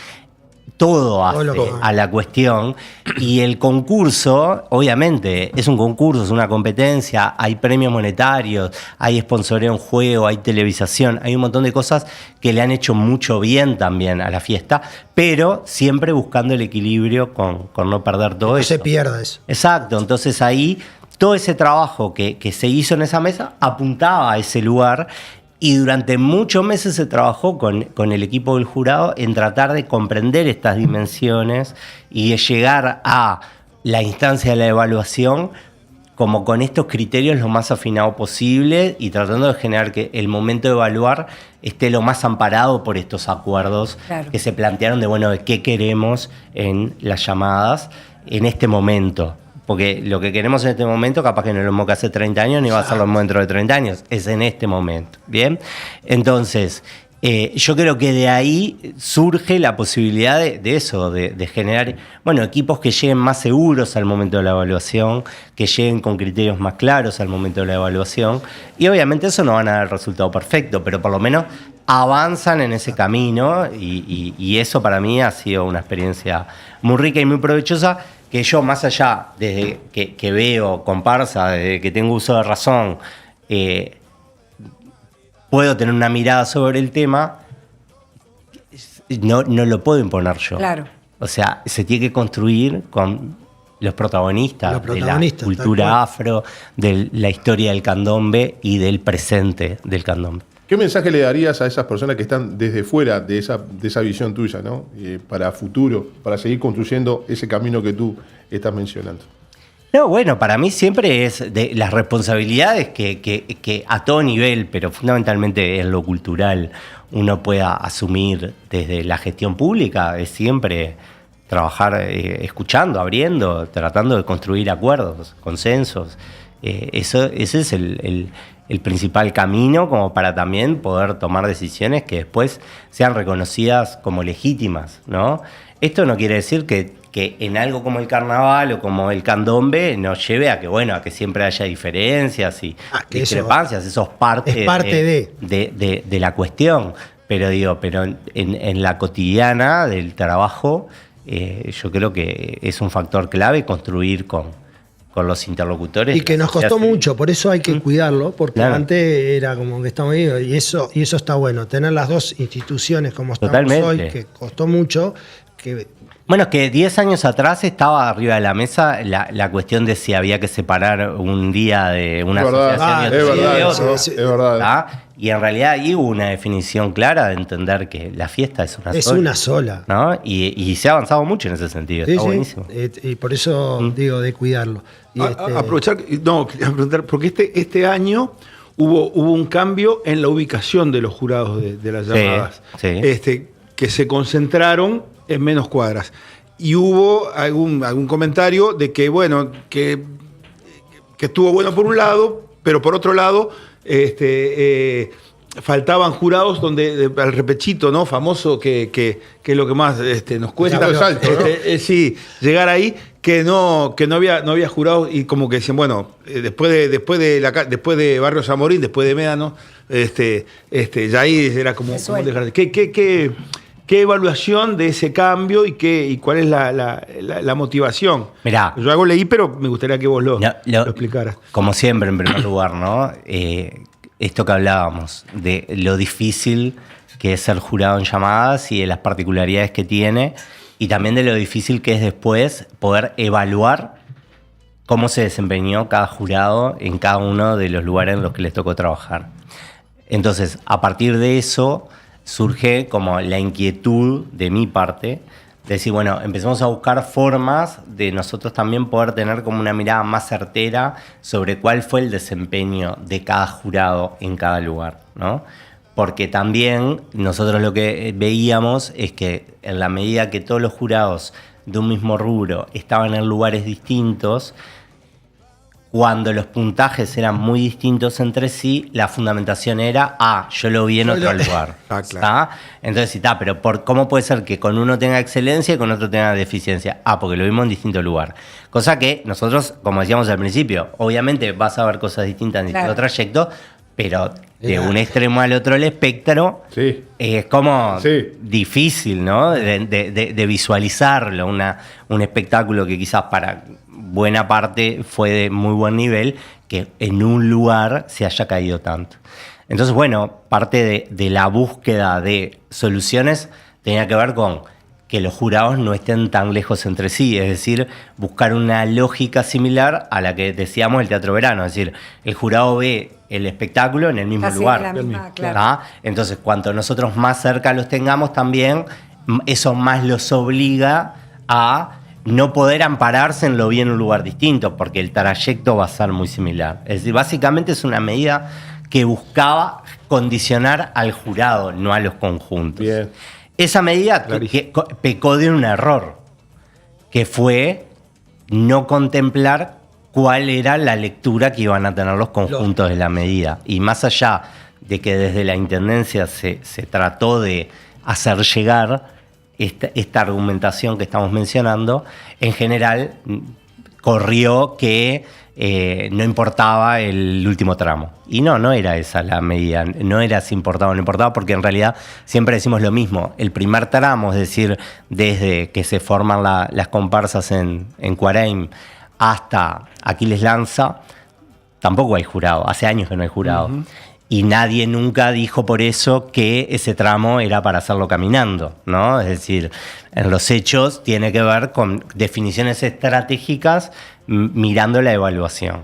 todo hace a la cuestión y el concurso, obviamente, es un concurso, es una competencia, hay premios monetarios, hay sponsoreo en juego, hay televisación, hay un montón de cosas que le han hecho mucho bien también a la fiesta, pero siempre buscando el equilibrio con no perder todo eso. No se pierda eso. Exacto, entonces ahí todo ese trabajo que se hizo en esa mesa apuntaba a ese lugar. Y durante muchos meses se trabajó con el equipo del jurado en tratar de comprender estas dimensiones y de llegar a la instancia de la evaluación como con estos criterios lo más afinado posible y tratando de generar que el momento de evaluar esté lo más amparado por estos acuerdos que se plantearon de, bueno, de qué queremos en las llamadas en este momento. Porque lo que queremos en este momento, capaz que no lo mismo que hace 30 años, ni va a ser lo mismo dentro de 30 años. Es en este momento. ¿Bien? Entonces, yo creo que de ahí surge la posibilidad de eso, de generar, bueno, equipos que lleguen más seguros al momento de la evaluación, que lleguen con criterios más claros al momento de la evaluación. Y obviamente eso no van a dar el resultado perfecto, pero por lo menos avanzan en ese camino y eso para mí ha sido una experiencia muy rica y muy provechosa, que yo, más allá, desde que veo comparsa, desde que tengo uso de razón, puedo tener una mirada sobre el tema, no lo puedo imponer yo. Claro. O sea, se tiene que construir con los protagonistas de la cultura afro, de la historia del candombe y del presente del candombe. ¿Qué mensaje le darías a esas personas que están desde fuera de esa visión tuya, ¿no? Para futuro, para seguir construyendo ese camino que tú estás mencionando? No, bueno, para mí siempre es de las responsabilidades que a todo nivel, pero fundamentalmente en lo cultural, uno pueda asumir desde la gestión pública, es siempre trabajar escuchando, abriendo, tratando de construir acuerdos, consensos. Ese es el principal camino como para también poder tomar decisiones que después sean reconocidas como legítimas, ¿no? Esto no quiere decir que en algo como el carnaval o como el candombe nos lleve a que, bueno, a que siempre haya diferencias y discrepancias, eso es parte de la cuestión. Pero en la cotidiana del trabajo, yo creo que es un factor clave construir con los interlocutores. Y que nos costó mucho, por eso hay que cuidarlo, porque antes era como que estamos ahí, y eso está bueno, tener las dos instituciones como estamos hoy, que costó mucho, que Bueno, es que 10 años atrás estaba arriba de la mesa la cuestión de si había que separar un día de una Es verdad. asociación y Es otro día verdad, de eso, otro. es verdad. ¿Tá? Y en realidad ahí hubo una definición clara de entender que la fiesta es una Es sola. una sola. ¿No? Y se ha avanzado mucho en ese sentido. Sí, Está sí. buenísimo. Y por eso digo de cuidarlo. Y Aprovechar, no, quería preguntar, porque este año hubo un cambio en la ubicación de los jurados de las Sí, llamadas, sí. que se concentraron en menos cuadras. Y hubo algún comentario de que, bueno, que estuvo bueno por un lado, pero por otro lado, faltaban jurados donde al repechito, ¿no? Famoso, que es lo que más nos cuesta. El salto, ¿no? Sí, llegar ahí, que no había jurados y como que decían, bueno, después de Barrio Zamorín, después de Médano, ya ahí era como dejar. ¿Qué evaluación de ese cambio y cuál es la motivación? Mirá. Yo algo leí, pero me gustaría que vos lo explicaras. Como siempre, en primer lugar, ¿no? Esto que hablábamos, de lo difícil que es ser jurado en llamadas y de las particularidades que tiene, y también de lo difícil que es después poder evaluar cómo se desempeñó cada jurado en cada uno de los lugares en los que les tocó trabajar. Entonces, a partir de eso, surge como la inquietud de mi parte, de decir, bueno, empezamos a buscar formas de nosotros también poder tener como una mirada más certera sobre cuál fue el desempeño de cada jurado en cada lugar, ¿no? Porque también nosotros lo que veíamos es que en la medida que todos los jurados de un mismo rubro estaban en lugares distintos, cuando los puntajes eran muy distintos entre sí, la fundamentación era, yo lo vi en otro lugar. Claro. ¿Tá? Entonces, sí, pero ¿cómo puede ser que con uno tenga excelencia y con otro tenga deficiencia? Porque lo vimos en distinto lugar. Cosa que nosotros, como decíamos al principio, obviamente vas a ver cosas distintas en distintos trayectos, pero de un extremo al otro del espectro es como difícil, ¿no? De visualizarlo, un espectáculo que quizás para buena parte fue de muy buen nivel, que en un lugar se haya caído tanto. Entonces, bueno, parte de la búsqueda de soluciones tenía que ver con que los jurados no estén tan lejos entre sí, es decir, buscar una lógica similar a la que decíamos el Teatro Verano, es decir, el jurado ve el espectáculo en el mismo Casi lugar. la misma, claro. ¿Tá? Entonces, cuanto nosotros más cerca los tengamos también, eso más los obliga a no poder ampararse en lo vi en un lugar distinto, porque el trayecto va a ser muy similar. Es decir, básicamente es una medida que buscaba condicionar al jurado, no a los conjuntos. Bien. Esa medida pecó de un error, que fue no contemplar cuál era la lectura que iban a tener los conjuntos de la medida. Y más allá de que desde la Intendencia se trató de hacer llegar esta argumentación que estamos mencionando, en general corrió que no importaba el último tramo. Y no era esa la medida, no era si importaba o no importaba, porque en realidad siempre decimos lo mismo. El primer tramo, es decir, desde que se forman las comparsas en Cuareim hasta Aquiles Lanza, tampoco hay jurado, hace años que no hay jurado. Y nadie nunca dijo por eso que ese tramo era para hacerlo caminando, ¿no? Es decir, en los hechos tiene que ver con definiciones estratégicas mirando la evaluación.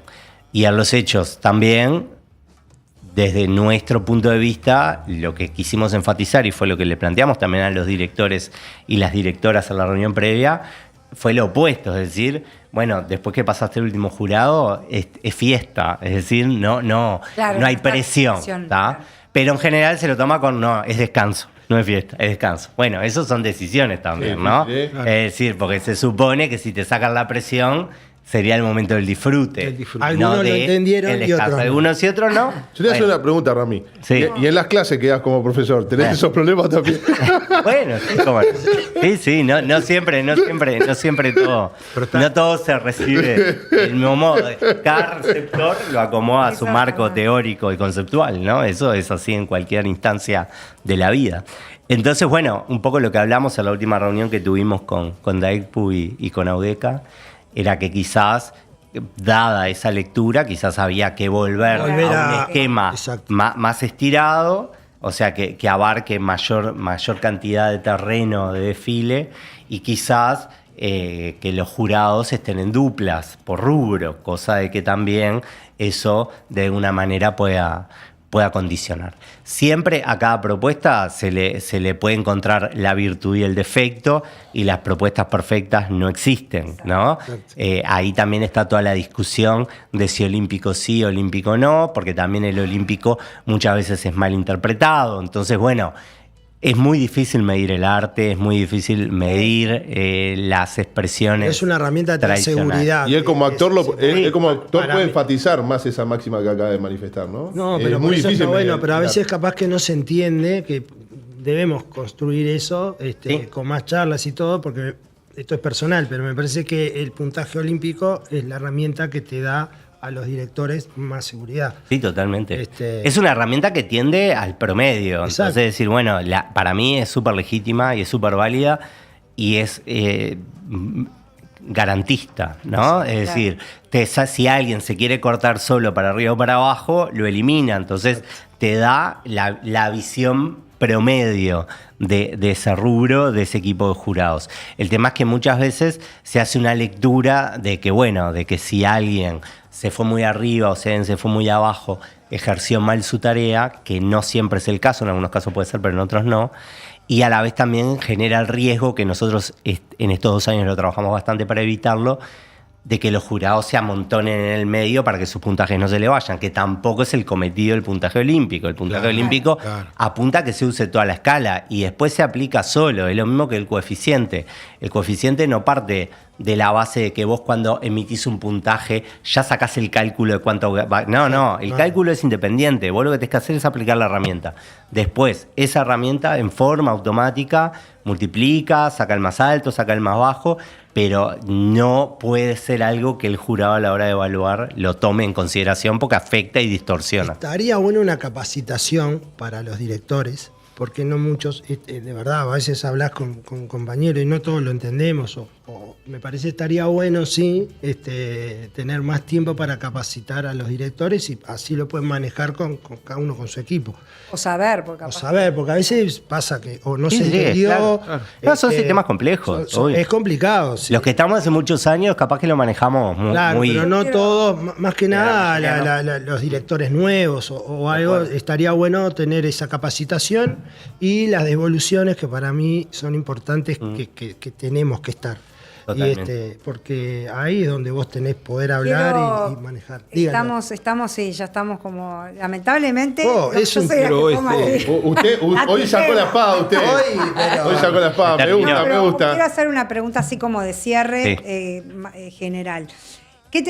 Y en los hechos también, desde nuestro punto de vista, lo que quisimos enfatizar, y fue lo que le planteamos también a los directores y las directoras en la reunión previa, fue lo opuesto, es decir, bueno, después que pasaste el último jurado, es fiesta, es decir, no hay presión, ¿tá? Pero en general se lo toma con, es descanso, no es fiesta, es descanso. Bueno, eso son decisiones también, ¿no? Sí, Es decir, porque se supone que si te sacan la presión, sería el momento del disfrute. Algunos lo entendieron el y descanso. otros no. Algunos y otros no. Yo te voy a hacer una pregunta, Rami. Sí. Y en las clases que das como profesor, ¿tenés esos problemas también? Bueno, sí, como sí, no siempre todo. No todo se recibe del mismo modo. Cada receptor lo acomoda a su marco teórico y conceptual, ¿no? Eso es así en cualquier instancia de la vida. Entonces, bueno, un poco lo que hablamos en la última reunión que tuvimos con DAECPU y con AUDECA, era que quizás, dada esa lectura, quizás había que volver a un esquema más estirado, o sea, que abarque mayor cantidad de terreno de desfile y quizás que los jurados estén en duplas por rubro, cosa de que también eso de alguna manera pueda condicionar. Siempre a cada propuesta se le puede encontrar la virtud y el defecto, y las propuestas perfectas no existen, ¿no? Ahí también está toda la discusión de si olímpico sí, olímpico no, porque también el olímpico muchas veces es mal interpretado. Entonces, bueno, es muy difícil medir el arte, es muy difícil medir las expresiones. Es una herramienta de tradicionales. seguridad. Y él como actor, él como actor Para puede mí- enfatizar más esa máxima que acaba de manifestar, ¿no? No, Es pero por muy eso difícil está bueno, medir. pero a veces capaz que no se entiende que debemos construir eso Sí. con más charlas y todo, porque esto es personal, pero me parece que el puntaje olímpico es la herramienta que te da a los directores más seguridad. Sí, totalmente. Este- Es una herramienta que tiende al promedio. Exacto. Entonces, decir, bueno, para mí es súper legítima y es súper válida y es garantista, ¿no? Es decir, si alguien se quiere cortar solo para arriba o para abajo, lo elimina. Entonces, te da la visión promedio de ese rubro, de ese equipo de jurados. El tema es que muchas veces se hace una lectura de que, bueno, de que si alguien se fue muy arriba o se fue muy abajo, ejerció mal su tarea, que no siempre es el caso, en algunos casos puede ser, pero en otros no, y a la vez también genera el riesgo, que nosotros en estos 2 años lo trabajamos bastante para evitarlo, de que los jurados se amontonen en el medio para que sus puntajes no se le vayan, que tampoco es el cometido del puntaje olímpico. El puntaje olímpico apunta a que se use toda la escala y después se aplica solo. Es lo mismo que el coeficiente. El coeficiente no parte de la base de que vos cuando emitís un puntaje ya sacás el cálculo de cuánto va. No, el cálculo es independiente. Vos lo que tenés que hacer es aplicar la herramienta. Después, esa herramienta en forma automática multiplica, saca el más alto, saca el más bajo, pero no puede ser algo que el jurado a la hora de evaluar lo tome en consideración porque afecta y distorsiona. Estaría bueno una capacitación para los directores, porque no muchos, de verdad, a veces hablas con compañeros y no todos lo entendemos, o me parece estaría bueno, sí, tener más tiempo para capacitar a los directores y así lo pueden manejar con cada uno con su equipo. O saber, porque O capaz- saber, porque a veces pasa que o no Sí, se sí, entendió. claro. No, son sistemas complejos, obvio. Es complicado, sí. Los que estamos hace muchos años, capaz que lo manejamos Claro, muy pero no todos, más que nada no. los directores nuevos o algo, estaría bueno tener esa capacitación y las devoluciones que para mí son importantes que tenemos que estar. Totalmente. Porque ahí es donde vos tenés poder hablar y manejar. Díganlo. Estamos, sí, ya estamos como, lamentablemente. Oh, es yo un- soy la que pero toma Usted hoy sacó la espada, usted. Hoy sacó la espada, me Terminó. gusta, me Pero gusta. quiero hacer una pregunta así como de cierre Sí. general. ¿Qué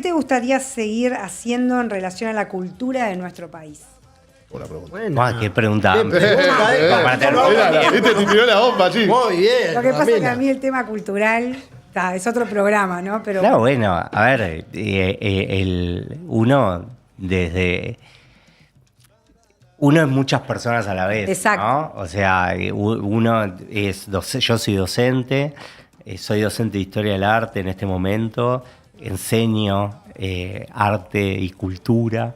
te gustaría seguir haciendo en relación a la cultura de nuestro país? Buena pregunta. Bueno, Qué pregunta. Qué pregunta, Para tener- Este te tiró la bomba, sí. Muy bien. Lo que pasa es que Pamela. a mí el tema cultural es otro programa, ¿no? Pero No, bueno, a ver, uno es muchas personas a la vez. Exacto. ¿No? O sea, uno es yo soy docente, soy docente de historia del arte en este momento, enseño arte y cultura,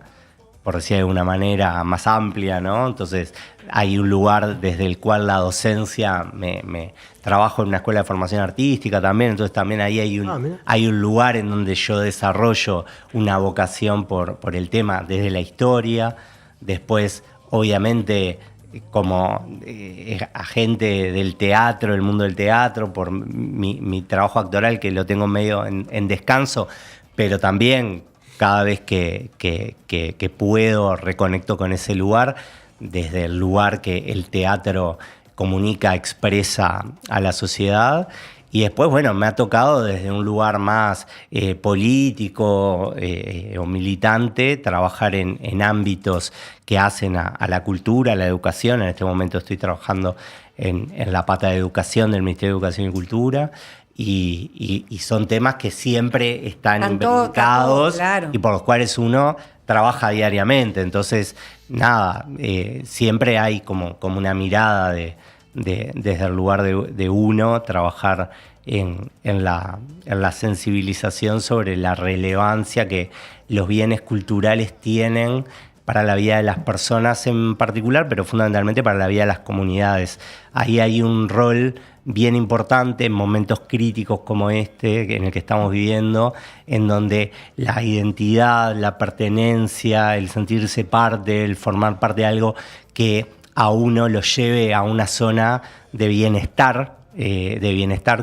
por decir de alguna manera más amplia, ¿no? Entonces hay un lugar desde el cual la docencia, me trabajo en una escuela de formación artística también, entonces también ahí mira. hay un lugar en donde yo desarrollo una vocación por el tema desde la historia. Después, obviamente, como agente del teatro, el mundo del teatro, por mi trabajo actoral que lo tengo medio en descanso, pero también cada vez que puedo reconecto con ese lugar, desde el lugar que el teatro comunica, expresa a la sociedad. Y después, bueno, me ha tocado desde un lugar más político o militante trabajar en ámbitos que hacen a la cultura, a la educación. En este momento estoy trabajando en la pata de educación del Ministerio de Educación y Cultura. Y son temas que siempre están Están todos, imbricados claro. y por los cuales uno trabaja diariamente. Entonces, nada, siempre hay como una mirada desde el lugar de uno, trabajar en la sensibilización sobre la relevancia que los bienes culturales tienen para la vida de las personas en particular, pero fundamentalmente para la vida de las comunidades. Ahí hay un rol bien importante en momentos críticos como este, en el que estamos viviendo, en donde la identidad, la pertenencia, el sentirse parte, el formar parte de algo que a uno lo lleve a una zona de bienestar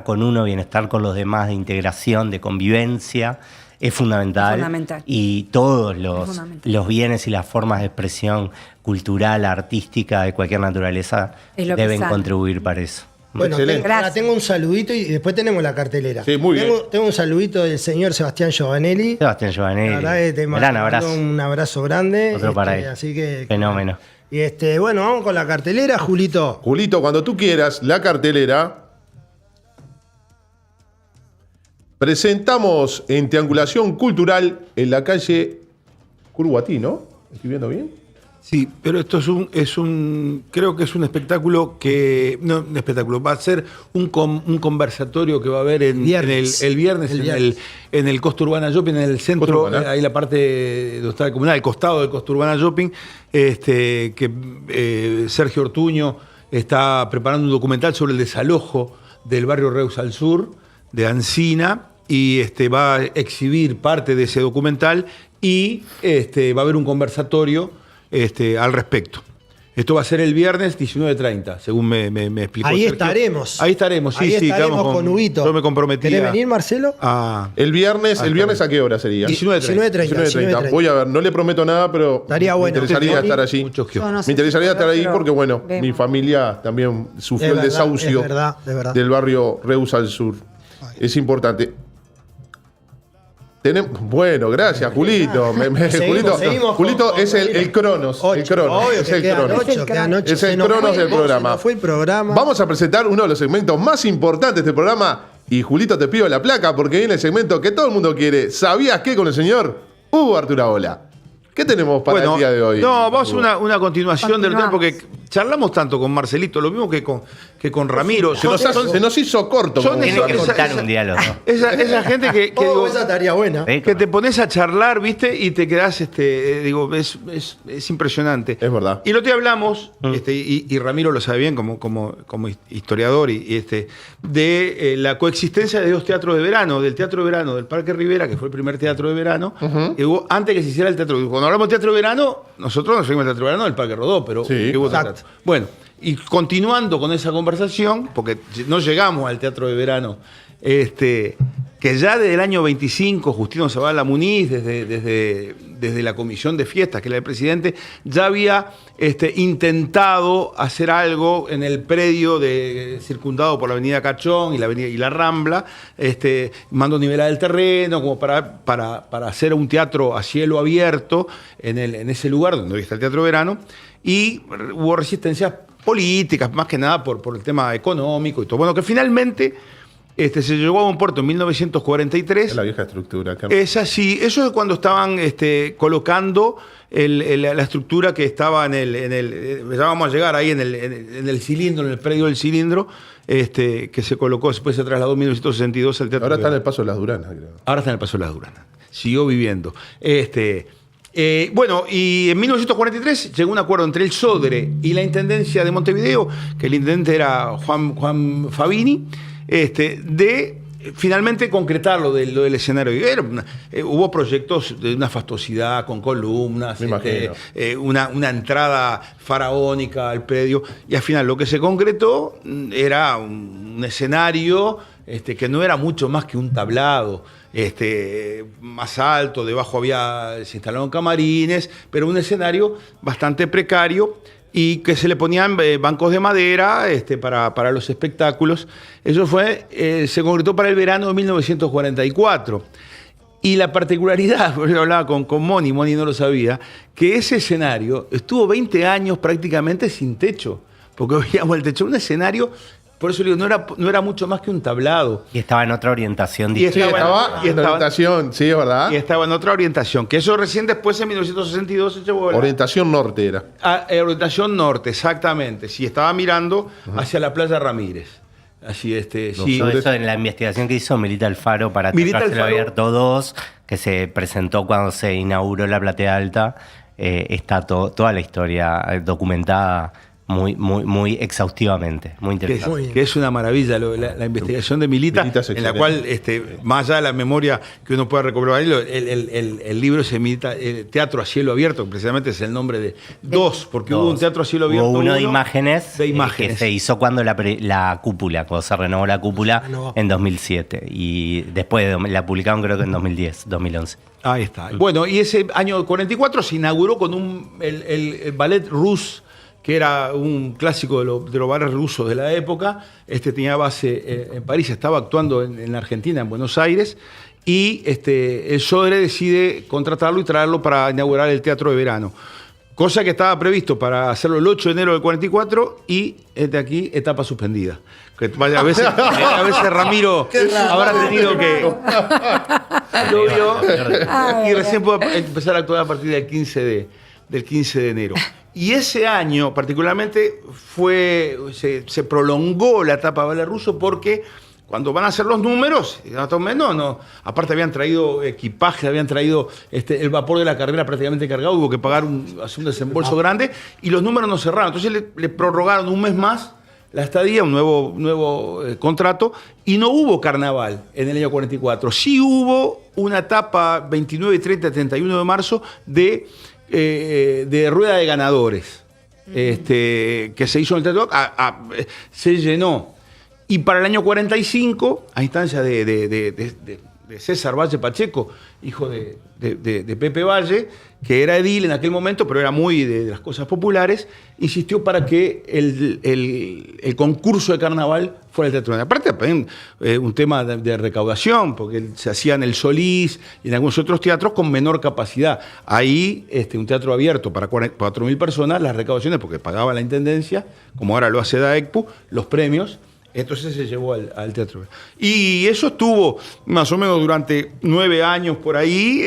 con uno, bienestar con los demás, de integración, de convivencia, es fundamental. Es fundamental. Y todos fundamental. los bienes y las formas de expresión cultural, artística, de cualquier naturaleza, Es lo que deben sana. contribuir para eso. Bueno, Excelente. ahora tengo un saludito y después tenemos la cartelera. Sí, muy bien. Tengo un saludito del señor Sebastián Giovanelli. Sebastián Giovanelli, La verdad que te gran mando abrazo. un abrazo grande. Otro para él. Así que Fenómeno. Y bueno, vamos con la cartelera, Julito. Julito, cuando tú quieras, la cartelera. Presentamos en Triangulación Cultural en la calle Curuguatí, ¿no? ¿Estoy viendo bien? Sí, pero esto creo que es un espectáculo que, no un espectáculo, va a ser un conversatorio que va a haber el viernes en el Costa Urbana Shopping, en el centro, Costa Urbana. ahí la parte donde está la comunidad, al costado del Costa Urbana Shopping, que Sergio Ortuño está preparando un documental sobre el desalojo del barrio Reus al Sur, de Ancina, y va a exhibir parte de ese documental y va a haber un conversatorio al respecto. Esto va a ser el viernes 19:30, según me explicó Ahí Sergio. estaremos. Ahí estaremos, sí, Ahí sí. estaremos quedamos con Huguito. Yo me comprometí. ¿Querés venir, Marcelo? El viernes ¿a qué hora sería? 19:30. 19:30. Voy a ver, no le prometo nada, pero Estaría bueno. me interesaría estar allí. Muchos Yo kioscos. no sé Me interesaría si estar ahí pero porque, bueno, vemos. mi familia también sufrió Es el verdad, desahucio es verdad. del barrio Reus al Sur. Es importante. Bueno, gracias, Julito. Seguimos Julito con es el Cronos. Ocho. El Cronos. Obvio Es que el quedan Cronos. ocho, quedan ocho. Es el Se nos Cronos fue del el vos, programa. se nos fue el programa. Vamos a presentar uno de los segmentos más importantes de este programa. Y Julito, te pido la placa porque viene el segmento que todo el mundo quiere. ¿Sabías qué con el señor Hugo Arturaola? ¿Qué tenemos para el día de hoy? No, vamos a una continuación del tema Continuamos. porque charlamos tanto con Marcelito, lo mismo que con Ramiro. Se nos hizo corto. son como esos- Tiene que Ramiro. juntar esa- un diálogo. Esa gente que digo, Esa tarea buena. Sí, que te pones a charlar, ¿viste? Y te quedás, digo, es impresionante. Es verdad. Y lo que hablamos, y Ramiro lo sabe bien como historiador, de la coexistencia de dos teatros de verano, del Teatro de Verano del Parque Rivera, que fue el primer teatro de verano, que hubo antes que se hiciera el teatro. Cuando hablamos de teatro de verano, nosotros nos referimos al Teatro de Verano del Parque Rodó, pero Sí, que hubo otro exacto. teatro. Bueno, y continuando con esa conversación, porque no llegamos al Teatro de Verano, que ya desde el año 25, Justino Zavala Muniz, desde la comisión de fiestas, que era el presidente, ya había intentado hacer algo en el predio circundado por la avenida Cachón y la Rambla, mando nivelar el terreno, como para hacer un teatro a cielo abierto en ese lugar donde hoy está el Teatro Verano, y hubo resistencias políticas, más que nada por el tema económico y todo. Bueno, que finalmente se llegó a un puerto en 1943. Es la vieja estructura. Es así, eso es cuando estaban colocando la estructura que estaba ya vamos a llegar ahí en el cilindro, en el predio del cilindro, que se colocó, después se trasladó en 1962 al Teatro. Ahora está en Verano. el Paso de las Duranas, creo. Ahora está en el Paso de las Duranas. Siguió viviendo. Bueno, y en 1943 llegó un acuerdo entre el Sodre y la Intendencia de Montevideo, que el intendente era Juan Fabini, de finalmente concretar lo del escenario. Hubo proyectos de una fastuosidad con columnas, Me imagino. una entrada faraónica al predio, y al final lo que se concretó era un escenario que no era mucho más que un tablado, más alto, debajo se instalaron camarines, pero un escenario bastante precario, y que se le ponían bancos de madera para los espectáculos. Eso se concretó para el verano de 1944. Y la particularidad, porque yo hablaba con Moni no lo sabía, que ese escenario estuvo 20 años prácticamente sin techo, porque veíamos el techo, un escenario, por eso le digo, no era mucho más que un tablado. Y estaba en otra orientación Y Sí, distinta. estaba en orientación, sí, es verdad. Y estaba en otra orientación, que eso recién después en 1962 se llevó Orientación norte era. orientación norte, exactamente. Sí, estaba mirando hacia la playa Ramírez. Así, sí. Todo eso en la investigación que hizo Milita Alfaro para Milita Teatro Alfaro. Abierto 2, que se presentó cuando se inauguró la Platea Alta está toda la historia documentada muy exhaustivamente, muy interesante. Que es una maravilla la investigación de Milita, Milita es en la excelente. cual, más allá de la memoria que uno pueda recuperar, el libro se Milita, Teatro a Cielo Abierto, que precisamente es el nombre de dos, porque hubo un Teatro a Cielo Abierto. Hubo uno de imágenes, imágenes. que se hizo cuando la cúpula, cuando se renovó la cúpula en 2007. Y después la publicaron creo que en 2010, 2011. Ahí está. Bueno, y ese año 44 se inauguró con el ballet ruso, que era un clásico de los bares rusos de la época. Tenía base en París, estaba actuando en la Argentina, en Buenos Aires, y el Sodre decide contratarlo y traerlo para inaugurar el Teatro de Verano. Cosa que estaba previsto para hacerlo el 8 de enero del 44 y aquí, etapa suspendida. Que a veces Ramiro habrá tenido que... Lo vio y recién puede empezar a actuar a partir del 15 de enero. Y ese año particularmente se prolongó la etapa de ballet ruso porque cuando van a hacer los números, aparte habían traído equipaje, habían traído el vapor de la carrera prácticamente cargado, hubo que pagar hacer un desembolso grande y los números no cerraron. Entonces le prorrogaron un mes más la estadía, un nuevo contrato, y no hubo carnaval en el año 44. Sí hubo una etapa 29, 30, 31 de marzo de rueda de ganadores, que se hizo en el Teatro, se llenó. Y para el año 45, a instancia de César Valle Pacheco, hijo de Pepe Valle, que era edil en aquel momento, pero era muy de las cosas populares, insistió para que el concurso de carnaval fuera el Teatro. Aparte, un tema de recaudación, porque se hacía en el Solís y en algunos otros teatros con menor capacidad. Ahí, un teatro abierto para 4.000 personas, las recaudaciones, porque pagaba la intendencia, como ahora lo hace DAECPU, los premios. Entonces se llevó al teatro. Y eso estuvo más o menos durante 9 años por ahí,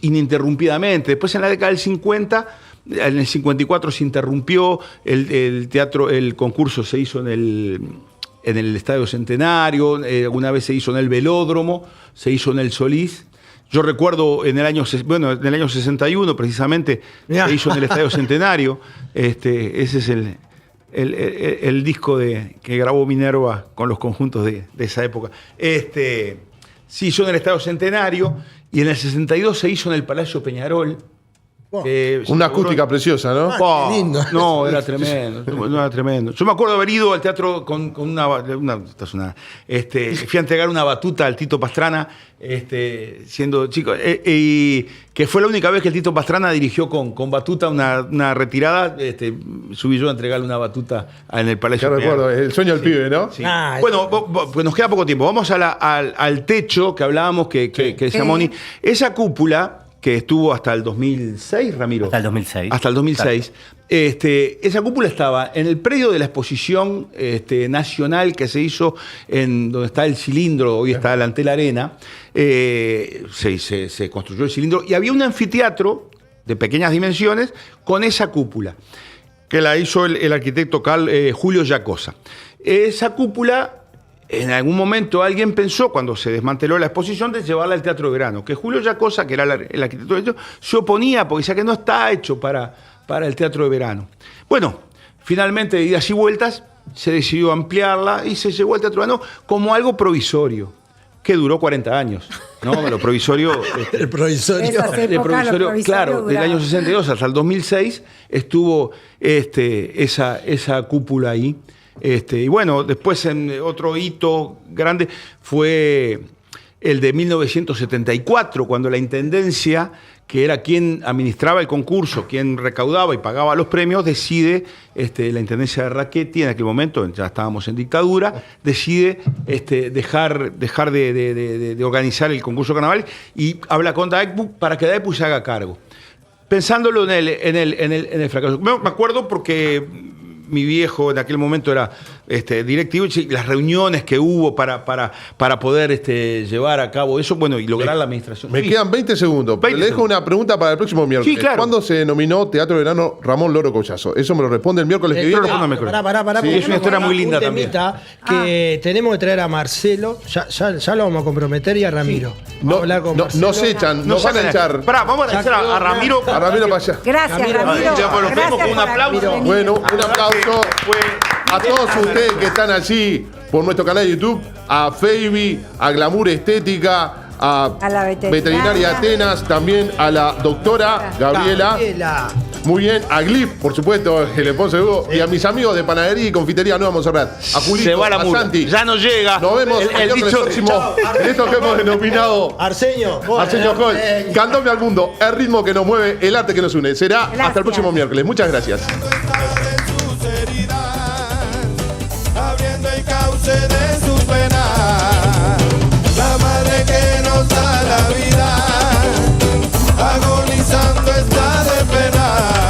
ininterrumpidamente. Después en la década del 50, en el 54 se interrumpió el teatro, el concurso se hizo en el Estadio Centenario, alguna vez se hizo en el Velódromo, se hizo en el Solís. Yo recuerdo en el año 61 precisamente, se hizo en el Estadio Centenario. Ese es el disco que grabó Minerva con los conjuntos de esa época. Se hizo en el Estadio Centenario y en el 62 se hizo en el Palacio Peñarol. Una acústica preciosa, ¿no? Qué lindo. No, era tremendo. Yo me acuerdo haber ido al teatro con una fui a entregar una batuta al Tito Pastrana, siendo chico, y que fue la única vez que el Tito Pastrana dirigió con batuta una retirada. Subí yo a entregarle una batuta en el Palacio. Ya recuerdo, el sueño del pibe, ¿no? Sí. Bueno, pues nos queda poco tiempo. Vamos al techo que hablábamos, que decía Moni. Esa cúpula que estuvo hasta el 2006, Ramiro. Hasta el 2006. Hasta el 2006. Esa cúpula estaba en el predio de la exposición nacional que se hizo en donde está el cilindro, hoy está delante de la arena. Se construyó el cilindro y había un anfiteatro de pequeñas dimensiones con esa cúpula, que la hizo el arquitecto Julio Yacosa. Esa cúpula, en algún momento alguien pensó, cuando se desmanteló la exposición, de llevarla al Teatro de Verano, que Julio Yacosa, que era el arquitecto de hecho, se oponía porque decía que no está hecho para el Teatro de Verano. Bueno, finalmente, de idas y vueltas, se decidió ampliarla y se llevó al Teatro de Verano como algo provisorio, que duró 40 años. ¿No? Lo provisorio... El provisorio. Claro, del año 62 hasta el 2006 estuvo esa cúpula ahí. Y bueno, después otro hito grande fue el de 1974, cuando la Intendencia, que era quien administraba el concurso, quien recaudaba y pagaba los premios, decide, la Intendencia de Rachetti, en aquel momento, ya estábamos en dictadura, decide dejar de organizar el concurso de carnaval y habla con DAECPU para que DAECPU se haga cargo. Pensándolo en el fracaso. Me acuerdo porque mi viejo en aquel momento era directivos, y las reuniones que hubo para poder llevar a cabo eso, bueno, y lograr la administración. Me Sí. quedan 20 segundos. Pero 20 le dejo segundos. una pregunta para el próximo miércoles. Sí, claro. ¿Cuándo se denominó Teatro de Verano Ramón Loro Collazo? Eso me lo responde el miércoles que Yo lo viene. respondo miércoles. Pará, Sí, porque es una historia muy linda un temita que tenemos que traer a Marcelo, ya lo vamos a comprometer, y a Ramiro. Vamos No, a hablar con Marcelo. nos echan, nos van a echar. Pará, vamos a hacer a Ramiro. A Ramiro para allá. Gracias, Ramiro, Ramiro. ya, pues, lo Gracias vemos con un por aplauso. haber venido. Bueno, un aplauso a todos ustedes que están allí por nuestro canal de YouTube, a Feibi, a Glamour Estética, a la veterinaria Atenas, también a la doctora Gabriela. Muy bien, a Glif, por supuesto, el esposo de Hugo, y a mis amigos de Panadería y Confitería Nueva Montserrat. A Julito, Se va la a mula. Santi. Ya no llega. Nos vemos El el dicho- próximo en esto que hemos denominado Arsenio. Arsenio Hall. Candome al mundo, el ritmo que nos mueve, el arte que nos une. Será hasta el Gracias. próximo miércoles. Muchas gracias.